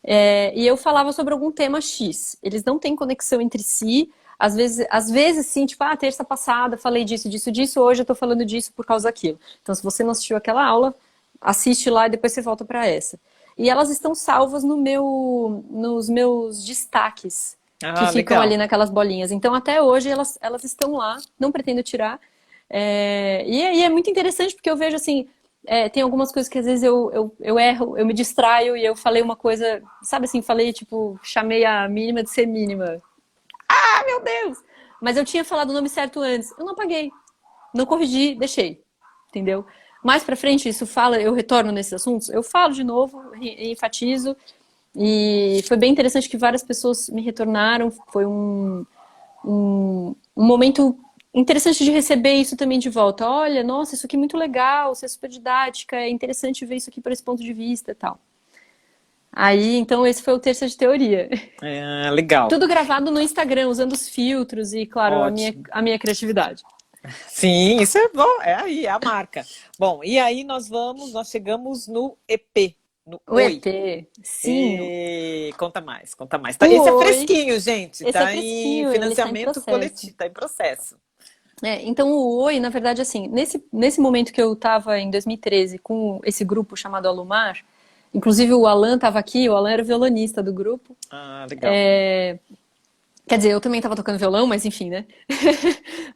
E eu falava sobre algum tema X. Eles não têm conexão entre si. Às vezes sim, tipo, terça passada falei disso, disso, disso, hoje eu tô falando disso por causa daquilo. Então, se você não assistiu aquela aula, assiste lá e depois você volta para essa. E elas estão salvas nos meus destaques, que Ah, ficam ali legal. naquelas bolinhas. Então, até hoje, elas estão lá, não pretendo tirar. E é muito interessante porque eu vejo assim, tem algumas coisas que às vezes eu erro, eu me distraio e eu falei uma coisa, sabe assim, falei tipo, chamei a mínima de ser mínima. Ah, meu Deus! Mas eu tinha falado o nome certo antes, eu não apaguei, não corrigi, deixei, entendeu? Mais pra frente isso fala, eu retorno nesses assuntos, eu falo de novo, enfatizo, e foi bem interessante que várias pessoas me retornaram, foi um momento interessante de receber isso também de volta. Olha, nossa, isso aqui é muito legal, você é super didática, é interessante ver isso aqui por esse ponto de vista e tal. Aí, então, esse foi o terça de teoria. Legal. Tudo gravado no Instagram, usando os filtros e, claro, a minha, Ótimo. a minha criatividade. Sim, isso é bom, é aí, é a marca. Bom, e aí nós chegamos no EP, no O Oi. EP, sim, E conta mais, conta mais. o Esse é Oi, fresquinho, gente, esse é tá em fresquinho, ele está em financiamento processo. coletivo, tá em processo. Então, o Oi, na verdade, assim, nesse momento que eu estava em 2013 com esse grupo chamado Alumar, inclusive o Alan estava aqui, o Alan era o violonista do grupo. Ah, legal. Quer dizer, eu também estava tocando violão, mas enfim, né?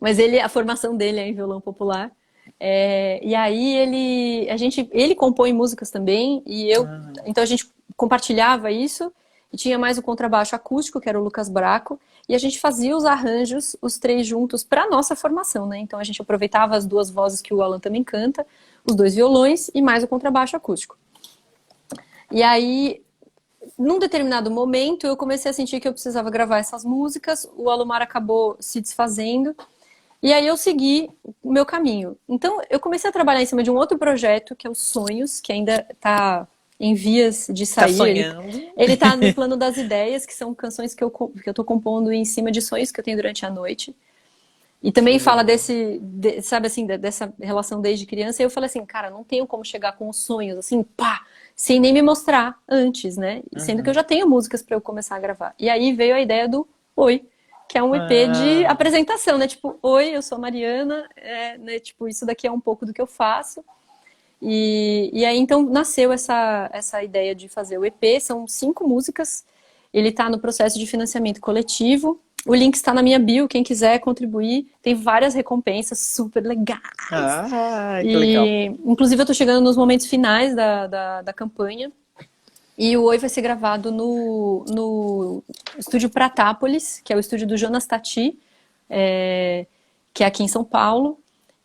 Mas a formação dele é em violão popular. E aí ele compõe músicas também, então a gente compartilhava isso, e tinha mais o contrabaixo acústico, que era o Lucas Braco, e a gente fazia os arranjos, os três juntos, para nossa formação, né? Então a gente aproveitava as duas vozes que o Alan também canta, os dois violões e mais o contrabaixo acústico. E aí, num determinado momento, eu comecei a sentir que eu precisava gravar essas músicas, o Alumar acabou se desfazendo, e aí eu segui o meu caminho. Então, eu comecei a trabalhar em cima de um outro projeto, que é o Sonhos, que ainda está em vias de Tá sair. sonhando? Ele tá no plano das ideias, que são canções que eu tô compondo em cima de sonhos que eu tenho durante a noite. E também Que fala legal. sabe assim, dessa relação desde criança. E eu falei assim, cara, não tenho como chegar com os sonhos, assim, pá, sem nem me mostrar antes, né? Sendo que eu Uhum. já tenho músicas para eu começar a gravar. E aí veio a ideia do Oi, que é um EP de Ah, apresentação, né? Tipo, Oi, eu sou a Mariana, né? Tipo, isso daqui é um pouco do que eu faço. E aí então nasceu essa ideia de fazer o EP. São 5 músicas. Ele está no processo de financiamento coletivo. O link está na minha bio, quem quiser contribuir. Tem várias recompensas super legais. que legal. E, inclusive, eu estou chegando nos momentos finais da campanha. E o Oi vai ser gravado no estúdio Pratápolis, que é o estúdio do Jonas Tati, que é aqui em São Paulo.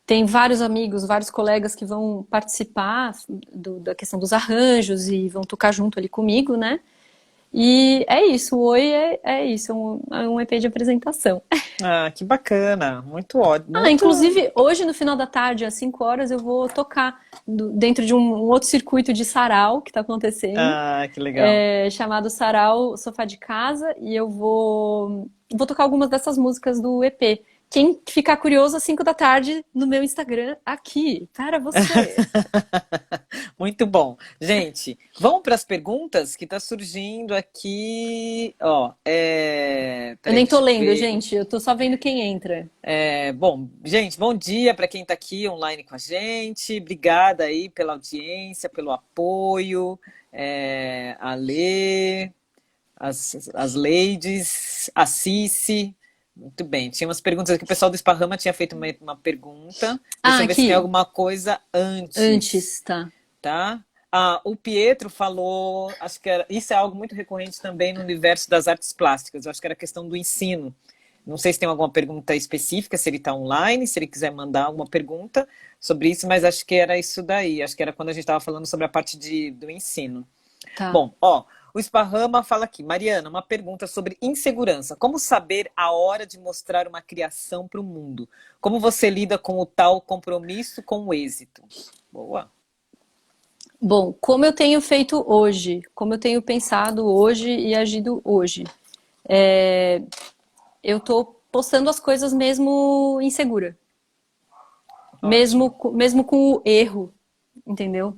Tem vários amigos, vários colegas que vão participar da questão dos arranjos e vão tocar junto ali comigo, né? E é isso, o Oi é isso, é um EP de apresentação. Ah, que bacana. Muito ótimo. Ah, Muito. inclusive, hoje no final da tarde, às 5 horas, eu vou tocar dentro de um outro circuito de sarau que está acontecendo, Ah, que legal. chamado Sarau Sofá de Casa, e eu vou tocar algumas dessas músicas do EP. Quem ficar curioso, às 5 da tarde, no meu Instagram, aqui, para você. Muito bom. Gente, vamos para as perguntas que está surgindo aqui. Ó, Eu peraí, nem tô deixa eu lendo, ver. gente, eu tô só vendo quem entra. Bom, gente, bom dia para quem está aqui online com a gente. Obrigada aí pela audiência, pelo apoio. A Lê, as ladies, a Cici. Muito bem. Tinha umas perguntas aqui. O pessoal do Esparrama tinha feito uma pergunta. Deixa Ah, eu ver se tem aqui, alguma coisa antes, antes, tá. tá? Ah, o Pietro falou, acho que isso é algo muito recorrente também no universo das artes plásticas. Eu acho que era a questão do ensino. Não sei se tem alguma pergunta específica, se ele está online, se ele quiser mandar alguma pergunta sobre isso, mas acho que era isso daí. Acho que era quando a gente estava falando sobre a parte do ensino. Tá. Bom, ó, o Esparrama fala aqui, Mariana, uma pergunta sobre insegurança. Como saber a hora de mostrar uma criação para o mundo? Como você lida com o tal compromisso com o êxito? Boa. Bom, como eu tenho feito hoje, como eu tenho pensado hoje e agido hoje, eu tô postando as coisas mesmo insegura, mesmo, Ótimo. mesmo com o erro, entendeu?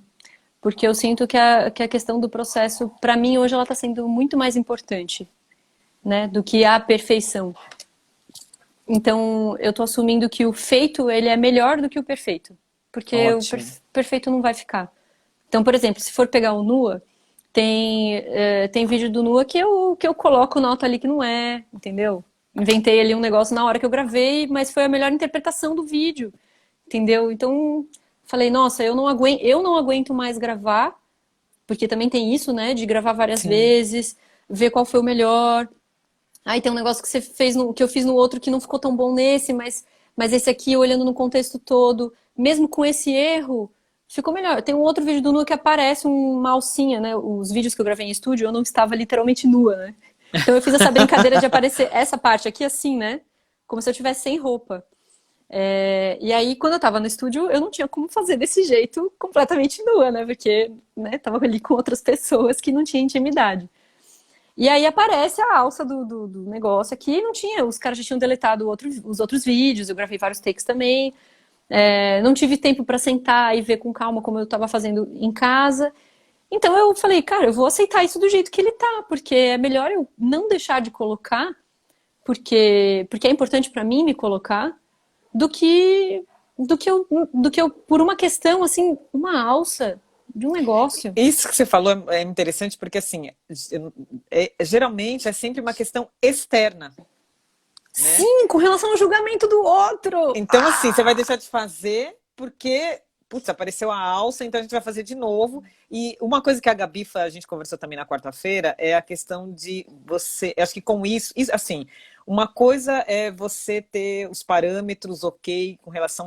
Porque eu sinto que a questão do processo, para mim, hoje, ela tá sendo muito mais importante, né, do que a perfeição. Então, eu tô assumindo que o feito, ele é melhor do que o perfeito. Porque o Ótimo. perfeito não vai ficar. Então, por exemplo, se for pegar o Nua, tem vídeo do Nua que eu coloco nota ali que não é, entendeu? Inventei ali um negócio na hora que eu gravei, mas foi a melhor interpretação do vídeo, entendeu? Então, falei, nossa, eu não aguento mais gravar, porque também tem isso, né, de gravar várias Sim. vezes, ver qual foi o melhor. Aí tem um negócio que você fez que eu fiz no outro que não ficou tão bom nesse, mas esse aqui, olhando no contexto todo, mesmo com esse erro, ficou melhor. Tem um outro vídeo do Nua que aparece uma alcinha, né? Os vídeos que eu gravei em estúdio, eu não estava literalmente nua, né? Então eu fiz essa brincadeira de aparecer essa parte aqui assim, né? Como se eu estivesse sem roupa. E aí, quando eu tava no estúdio, eu não tinha como fazer desse jeito completamente nua, né? Porque, né, tava ali com outras pessoas que não tinha intimidade. E aí aparece a alça do negócio aqui, não tinha, os caras já tinham deletado os outros vídeos, eu gravei vários takes também. Não tive tempo para sentar e ver com calma como eu estava fazendo em casa. Então eu falei, cara, eu vou aceitar isso do jeito que ele tá, porque é melhor eu não deixar de colocar, porque é importante para mim me colocar, do que do que eu por uma questão assim, uma alça de um negócio. Isso que você falou é interessante porque, assim, geralmente é sempre uma questão externa, né? Sim, com relação ao julgamento do outro. Então, assim, você vai deixar de fazer porque, putz, apareceu a alça, então a gente vai fazer de novo. E uma coisa que a Gabi, a gente conversou também na quarta-feira, é a questão de você. Eu acho que com assim, uma coisa é você ter os parâmetros ok com relação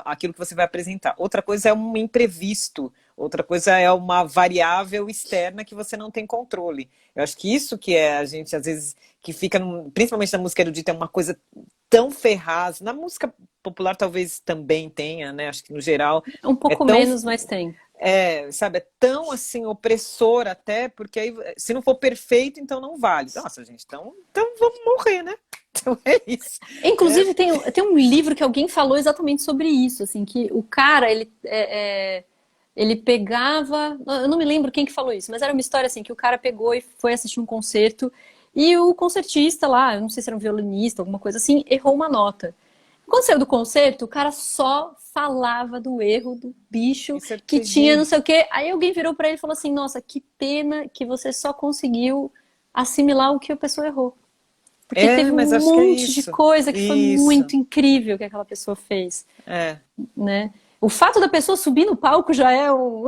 àquilo que você vai apresentar. Outra coisa é um imprevisto. Outra coisa é uma variável externa que você não tem controle. Eu acho que isso que a gente, às vezes, que fica, principalmente na música erudita, é uma coisa tão ferraz. Na música popular talvez também tenha, né? Acho que no geral Um é pouco tão, menos, mas tem. sabe, é tão assim opressor até, porque aí se não for perfeito, então não vale. Nossa, gente, então vamos morrer, né? Então é isso. É, Inclusive, tem um livro que alguém falou exatamente sobre isso, assim, que o cara, ele pegava... Eu não me lembro quem que falou isso, mas era uma história assim, que o cara pegou e foi assistir um concerto, e o concertista lá, eu não sei se era um violinista, alguma coisa assim, errou uma nota. Quando saiu do concerto, o cara só falava do erro do bicho isso é que tinha não terrível. sei o quê. Aí alguém virou pra ele e falou assim, nossa, que pena que você só conseguiu assimilar o que a pessoa errou. Porque teve Mas um acho que é monte de isso. coisa que foi Isso. muito incrível que aquela pessoa fez, É. né? O fato da pessoa subir no palco já é um...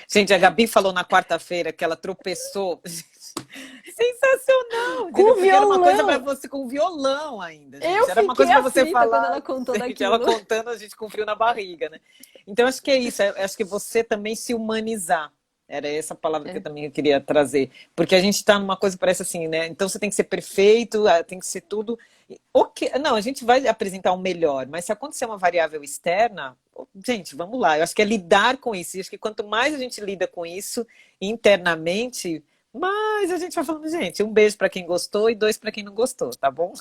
Gente, a Gabi falou na quarta-feira que ela tropeçou. Sensacional, entendeu? com Porque era uma coisa para violão. você com violão ainda, Eu gente. Era uma fiquei coisa para você aflita quando falar. ela contou Gente, ela daquilo. contando, a gente com frio na barriga, né? Então, acho que é isso. Acho que você também se humanizar. Era essa palavra que eu É, também queria trazer. Porque a gente está numa coisa, parece assim, né? Então você tem que ser perfeito, tem que ser tudo. Ok, não, a gente vai apresentar o melhor, mas se acontecer uma variável externa, gente, vamos lá. Eu acho que é lidar com isso. E acho que quanto mais a gente lida com isso internamente, mais a gente vai falando, gente, um beijo para quem gostou e dois para quem não gostou, tá bom?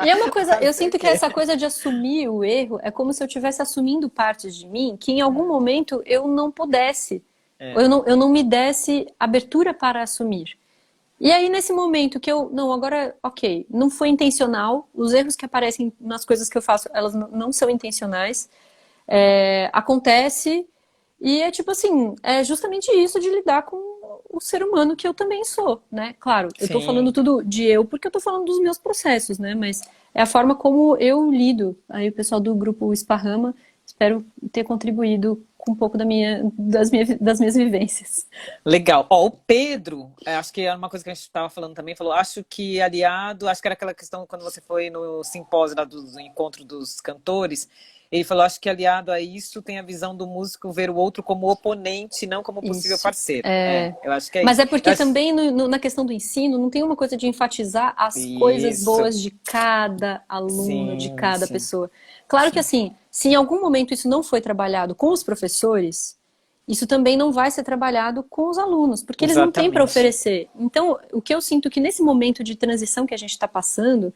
e é uma coisa, eu Fazer o sinto que quê? essa coisa de assumir o erro é como se eu estivesse assumindo partes de mim que em algum momento eu não pudesse, ou É, eu não me desse abertura para assumir. E aí, nesse momento que eu, não, agora, ok, não foi intencional, os erros que aparecem nas coisas que eu faço, elas não são intencionais, acontece, e é tipo assim, é justamente isso de lidar com o ser humano que eu também sou, né? Claro, eu tô falando sim. tudo de eu porque eu tô falando dos meus processos, né? Mas é a forma como eu lido. Aí o pessoal do grupo Esparrama, espero ter contribuído com um pouco das minhas vivências. Legal. Ó, o Pedro, acho que era uma coisa que a gente estava falando também, falou, acho que aliado, acho que era aquela questão quando você foi no simpósio lá do encontro dos cantores, ele falou, acho que aliado a isso tem a visão do músico ver o outro como oponente, não como possível Isso. parceiro. Eu acho que é Mas isso. é porque também na questão do ensino não tem uma coisa de enfatizar as coisas Isso. boas de cada aluno, de Sim, cada sim, pessoa. Claro que sim. assim, se em algum momento isso não foi trabalhado com os professores, isso também não vai ser trabalhado com os alunos, porque eles não têm para Exatamente. oferecer. Então, o que eu sinto que nesse momento de transição que a gente está passando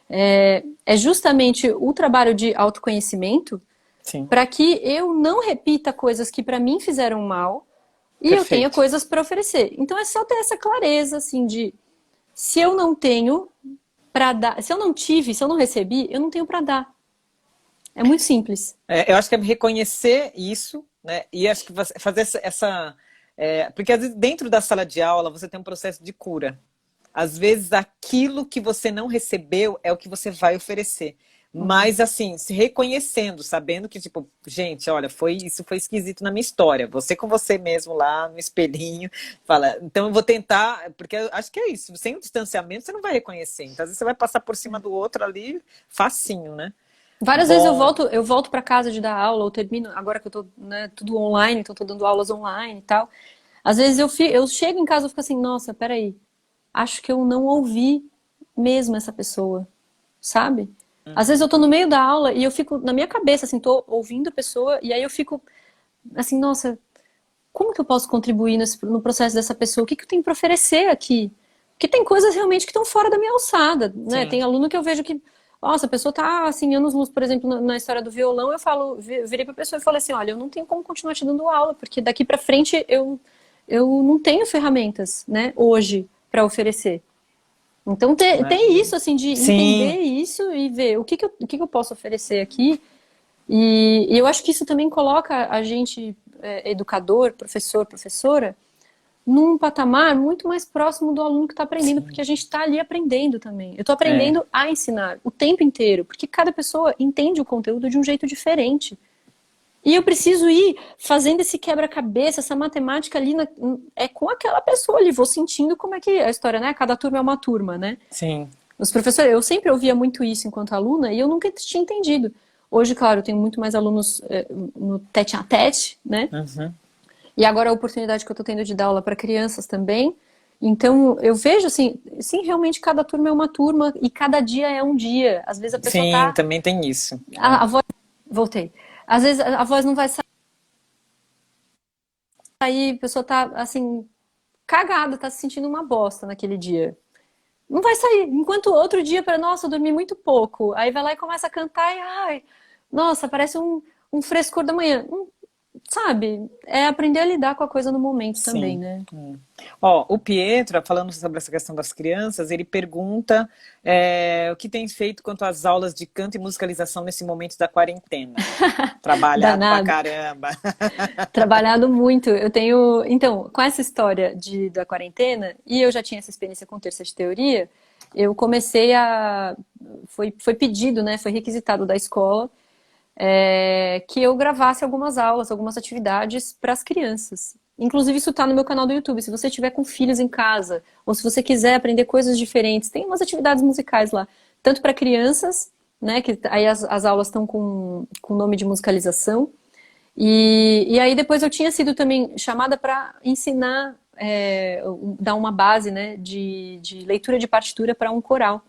é justamente o trabalho de autoconhecimento Sim, para que eu não repita coisas que para mim fizeram mal e eu tenho perfeito. coisas para oferecer. Então é só ter essa clareza, assim, de se eu não tenho para dar, se eu não tive, se eu não recebi, eu não tenho para dar. É muito simples. Eu acho que é reconhecer isso, né? E acho que fazer porque às vezes dentro da sala de aula você tem um processo de cura. Às vezes aquilo que você não recebeu é o que você vai oferecer. Uhum. Mas assim, se reconhecendo, sabendo que, tipo, gente, olha, isso foi esquisito na minha história. Você com você mesmo lá no espelhinho, fala, então eu veu tentar, porque eu acho que é isso, sem o distanciamento você não vai reconhecer. Então, às vezes você vai passar por cima do outro ali, facinho, né? Várias vezes Bom, eu volto para casa de dar aula, ou termino, agora que eu tô, né, tudo online, então eu tô dando aulas online e tal. Às vezes eu chego em casa e fico assim, nossa, peraí, acho que eu não ouvi mesmo essa pessoa, sabe? Às vezes eu tô no meio da aula e eu fico na minha cabeça, assim, tô ouvindo a pessoa, e aí eu fico assim, nossa, como que eu posso contribuir no processo dessa pessoa? O que que eu tenho para oferecer aqui? Porque tem coisas realmente que estão fora da minha alçada, né? Tem sim. aluno que eu vejo que, nossa, a pessoa tá assim, anos luz, por exemplo, na história do violão, eu falo, virei pra pessoa e falei assim, olha, eu não tenho como continuar te dando aula, porque daqui para frente eu não tenho ferramentas, né, hoje para oferecer. Então tem Imagina. isso assim de entender Sim, isso e ver o que que eu posso oferecer aqui e eu acho que isso também coloca a gente, educador, professor, professora, num patamar muito mais próximo do aluno que está aprendendo, porque sim. a gente está ali aprendendo também. Eu estou É. aprendendo a ensinar o tempo inteiro, porque cada pessoa entende o conteúdo de um jeito diferente. E eu preciso ir fazendo esse quebra-cabeça, essa matemática ali, com aquela pessoa ali, vou sentindo como é que é a história, né? Cada turma é uma turma, né? Sim. Os professores, eu sempre ouvia muito isso enquanto aluna e eu nunca tinha entendido. Hoje, claro, eu tenho muito mais alunos no tete a tete, né? Uhum. E agora a oportunidade que eu estou tendo de dar aula para crianças também. Então, eu vejo assim, sim, realmente cada turma é uma turma e cada dia é um dia. Às vezes a pessoa Sim, tá. também tem isso. A voz. Voltei. Às vezes a voz não vai sair. sair, a pessoa tá, assim, cagada, tá se sentindo uma bosta naquele dia. Não vai sair. Enquanto outro dia, para, nossa, eu dormi muito pouco. Aí vai lá e começa a cantar e, ai, nossa, parece um frescor da manhã. Sabe? É aprender a lidar com a coisa no momento também, Sim. né? Ó, o Pietro, falando sobre essa questão das crianças, ele pergunta o que tem feito quanto às aulas de canto e musicalização nesse momento da quarentena. Trabalhado pra Danado. caramba. Trabalhado muito. Eu tenho. Então, com essa história da quarentena, e eu já tinha essa experiência com terça de teoria, eu comecei a. Foi pedido, né? Foi requisitado da escola que eu gravasse algumas aulas, algumas atividades para as crianças. Inclusive, isso está no meu canal do YouTube. Se você tiver com filhos em casa, ou se você quiser aprender coisas diferentes, tem umas atividades musicais lá, tanto para crianças, né? Que aí as aulas estão com nome de musicalização. E aí depois eu tinha sido também chamada para ensinar, dar uma base, né, de leitura de partitura para um coral.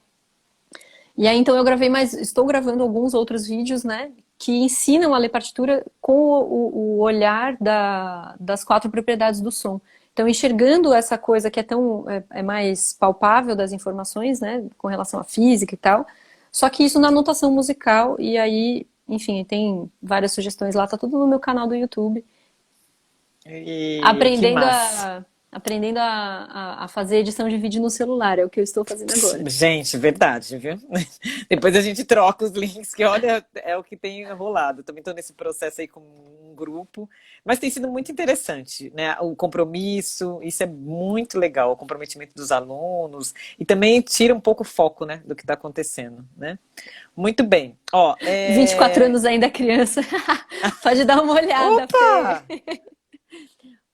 E aí então eu gravei mais, estou gravando alguns outros vídeos, né, que ensinam a ler partitura com o olhar das quatro propriedades do som. Então enxergando essa coisa que é mais palpável das informações, né, com relação à física e tal, só que isso na notação musical, e aí, enfim, tem várias sugestões lá, tá tudo no meu canal do YouTube. E que Aprendendo massa. a, aprendendo a fazer edição de vídeo no celular, é o que eu estou fazendo agora. Gente, verdade, viu? Depois a gente troca os links, que olha, é o que tem rolado. Também estou nesse processo aí com um grupo, mas tem sido muito interessante, né? O compromisso, isso é muito legal, o comprometimento dos alunos, e também tira um pouco o foco, né, do que está acontecendo, né? Muito bem. Ó, 24 anos ainda é criança. Pode dar uma olhada, Fê. Opa!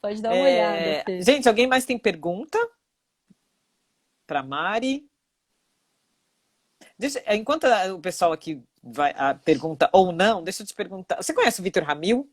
Pode dar uma olhada, Fê. Gente, alguém mais tem pergunta para Mari? Enquanto o pessoal aqui pergunta ou não, deixa eu te perguntar. Você conhece o Vitor Ramil?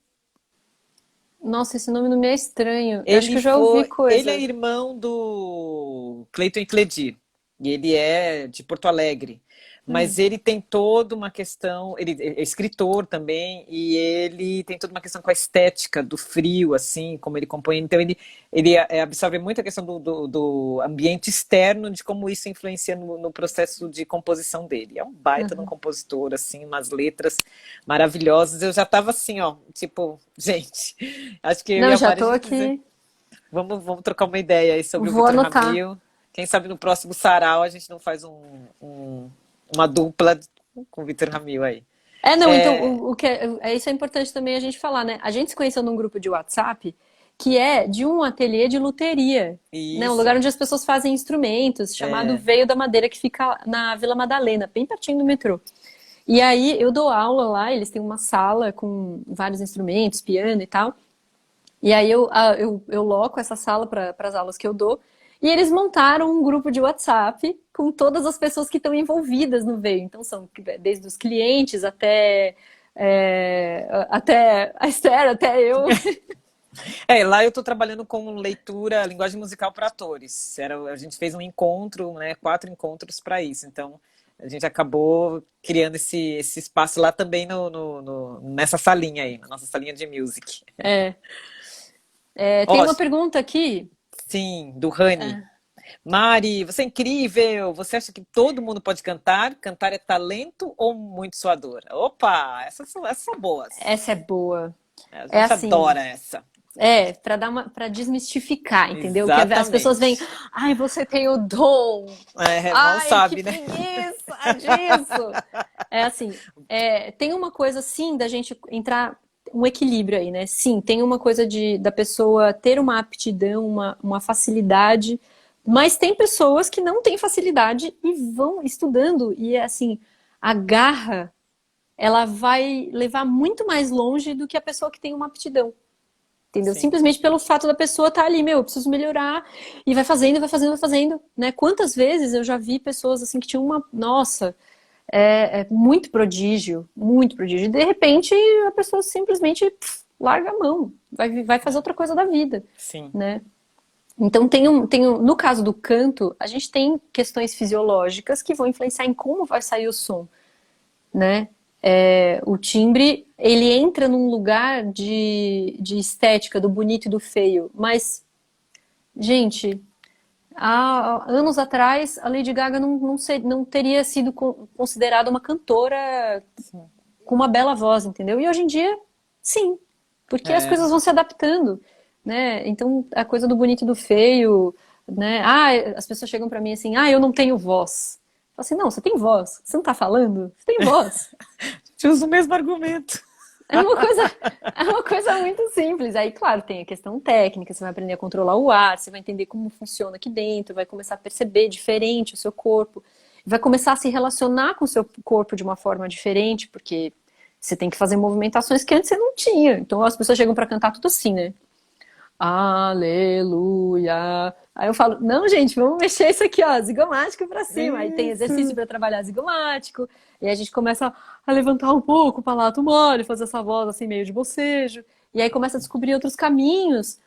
Nossa, esse nome não me é estranho. Eu acho que eu já ouvi Ele é coisa. irmão do Cleiton e Cledir, e ele é de Porto Alegre. Mas Hum. ele tem toda uma questão, ele é escritor também, e ele tem toda uma questão com a estética do frio, assim, como ele compõe. Então ele absorve muito a questão do ambiente externo, de como isso influencia no processo de composição dele. É um baita de um Uhum. compositor, assim, umas letras maravilhosas. Eu já estava assim, ó, tipo, gente, acho que eu e Não, a já Mari, a tô gente precisa. aqui. Vamos trocar uma ideia aí sobre o Vou Vitor anotar. Ramil. Quem sabe no próximo sarau a gente não faz uma dupla com o Vitor Ramil aí. Não, então, É, isso é importante também a gente falar, né? A gente se conheceu num grupo de WhatsApp que é de um ateliê de luteria, né? Um lugar isso. onde as pessoas fazem instrumentos, chamado Veio da Madeira, que fica na Vila Madalena, bem pertinho do metrô. E aí eu dou aula lá, eles têm uma sala com vários instrumentos, piano e tal. E aí eu loco essa sala para as aulas que eu dou. E eles montaram um grupo de WhatsApp com todas as pessoas que estão envolvidas no Veio. Então são desde os clientes até a Esther, até eu. Lá eu estou trabalhando com leitura, linguagem musical para atores. A gente fez um encontro, né, 4 encontros para isso. Então, a gente acabou criando esse espaço lá também nessa salinha aí, na nossa salinha de music. É, tem Ó, uma pergunta aqui. sim, do Rani. Mari, você é incrível! Você acha que todo mundo pode cantar? Cantar é talento ou muito sua dor? Opa, essas são boas. Essa é boa. A É gente assim, adora essa. para desmistificar, entendeu? Que as pessoas veem, Exatamente. ai, você tem o dom. Mal Ai, que sabe, né? preguiça disso. É assim, tem uma coisa sim da gente entrar um equilíbrio aí, né? Sim, tem uma coisa da pessoa ter uma aptidão, uma facilidade, mas tem pessoas que não têm facilidade e vão estudando e é assim, a garra, ela vai levar muito mais longe do que a pessoa que tem uma aptidão. Entendeu? Sim. Simplesmente pelo fato da pessoa estar ali, meu, eu preciso melhorar, e vai fazendo, vai fazendo, vai fazendo, né? Quantas vezes eu já vi pessoas assim que tinham nossa, muito prodígio, muito prodígio, e de repente a pessoa simplesmente larga a mão, vai fazer outra coisa da vida, Sim. né? Então no caso do canto, a gente tem questões fisiológicas que vão influenciar em como vai sair o som, né? O timbre, ele entra num lugar de estética, do bonito e do feio. Mas, gente, há anos atrás, a Lady Gaga não teria sido considerada uma cantora com uma bela voz, entendeu? E hoje em dia, sim, porque as É, coisas vão se adaptando, né? Então, a coisa do bonito e do feio, né? Ah, as pessoas chegam pra mim assim, eu não tenho voz. Eu falo assim, não, você tem voz. Você não tá falando? Você tem voz. te uso o mesmo argumento. É uma coisa, é uma coisa muito simples. Aí, claro, tem a questão técnica, você vai aprender a controlar o ar, você vai entender como funciona aqui dentro, vai começar a perceber diferente o seu corpo, vai começar a se relacionar com o seu corpo de uma forma diferente, porque você tem que fazer movimentações que antes você não tinha. Então as pessoas chegam para cantar tudo assim, né? Aleluia. Aí eu falo, não, gente, vamos mexer isso aqui, ó, zigomático pra cima. Aí tem exercício Isso. para trabalhar zigomático. E aí a gente começa a levantar um pouco o palato mole, fazer essa voz assim meio de bocejo. E aí começa a descobrir outros caminhos.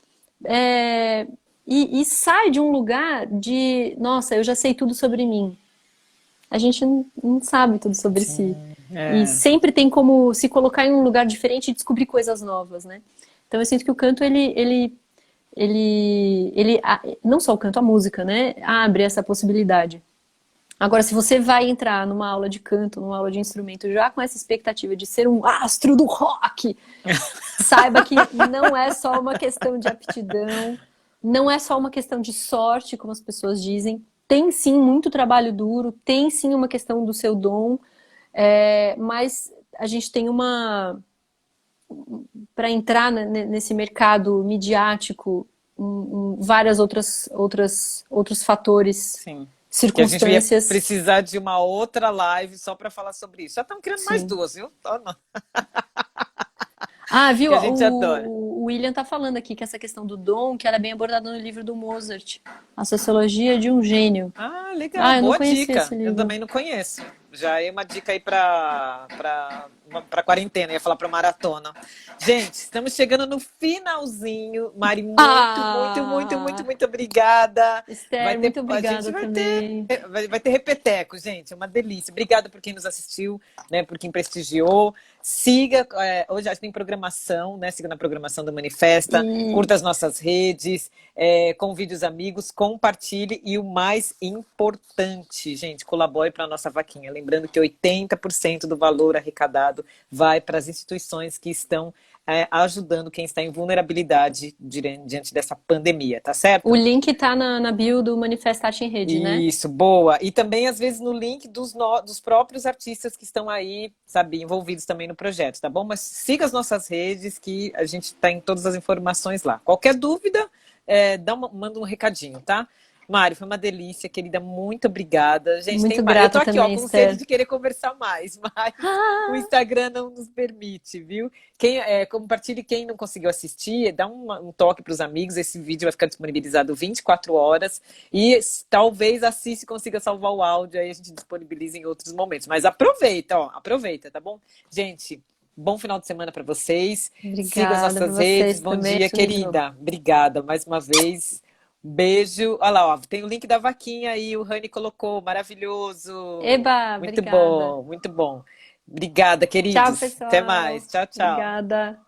É, e sai de um lugar de, nossa, eu já sei tudo sobre mim. A gente não sabe tudo sobre si. Sim, E é. sempre tem como se colocar em um lugar diferente e descobrir coisas novas, né? Então eu sinto que o canto, não só o canto, a música, né? Abre essa possibilidade. Agora, se você vai entrar numa aula de canto, numa aula de instrumento, já com essa expectativa de ser um astro do rock, saiba que não é só uma questão de aptidão, não é só uma questão de sorte, como as pessoas dizem. Tem sim muito trabalho duro, tem sim uma questão do seu dom, mas a gente tem para entrar nesse mercado midiático, várias outros fatores, Sim. Que a gente ia circunstâncias. precisar de uma outra live só para falar sobre isso. Já estamos criando mais Sim. duas, viu? Ó, não, Ah, viu? que a gente adora. O William tá falando aqui que essa questão do dom, que ela é bem abordada no livro do Mozart, A Sociologia de um Gênio. Ah, legal, Ah, eu não boa conhecia dica. esse Eu livro. também não conheço. Já é uma dica aí para quarentena, ia falar para maratona. Gente, estamos chegando no finalzinho. Mari, muito, muito, muito, muito, Ah, muito obrigada. Esther, muito A gente obrigada também. vai ter repeteco, gente, é uma delícia. Obrigada por quem nos assistiu, né, por quem prestigiou. Siga, hoje acho que tem programação, né? Siga na programação do Manifesta, E curta as nossas redes, convide os amigos, compartilhe e o mais importante, gente, colabore para a nossa vaquinha. Lembrando que 80% do valor arrecadado vai para as instituições que estão ajudando quem está em vulnerabilidade diante dessa pandemia, tá o certo? link tá na bio do Manifestate em Rede, né? Isso, boa. E também, às vezes, no link dos próprios artistas que estão aí, sabe, envolvidos também no projeto, tá bom? Mas siga as nossas redes, que a gente está em todas as informações lá. Qualquer dúvida, manda um recadinho, tá? Mário, foi uma delícia, querida, muito obrigada. Gente, tem Muito mais. Eu tô grata aqui, ó, também, com sede Esther. de querer conversar mais, mas o Ah, Instagram não nos permite, viu? Compartilhe quem não conseguiu assistir, dá um toque para os amigos. Esse vídeo vai ficar disponibilizado 24 horas e talvez a Cici consiga salvar o áudio, aí a gente disponibiliza em outros momentos. Mas aproveita, ó, aproveita, tá bom? Gente, bom final de semana para vocês. Sigam as obrigada pra nossas redes. vocês Bom também. dia, Mesmo. querida. Obrigada mais uma vez. Beijo. Olha lá, ó, tem o link da vaquinha aí, o Rani colocou, maravilhoso. Eba, Muito obrigada. bom, muito bom. Obrigada, Tchau, queridos. Até pessoal. mais. Tchau, tchau. Obrigada.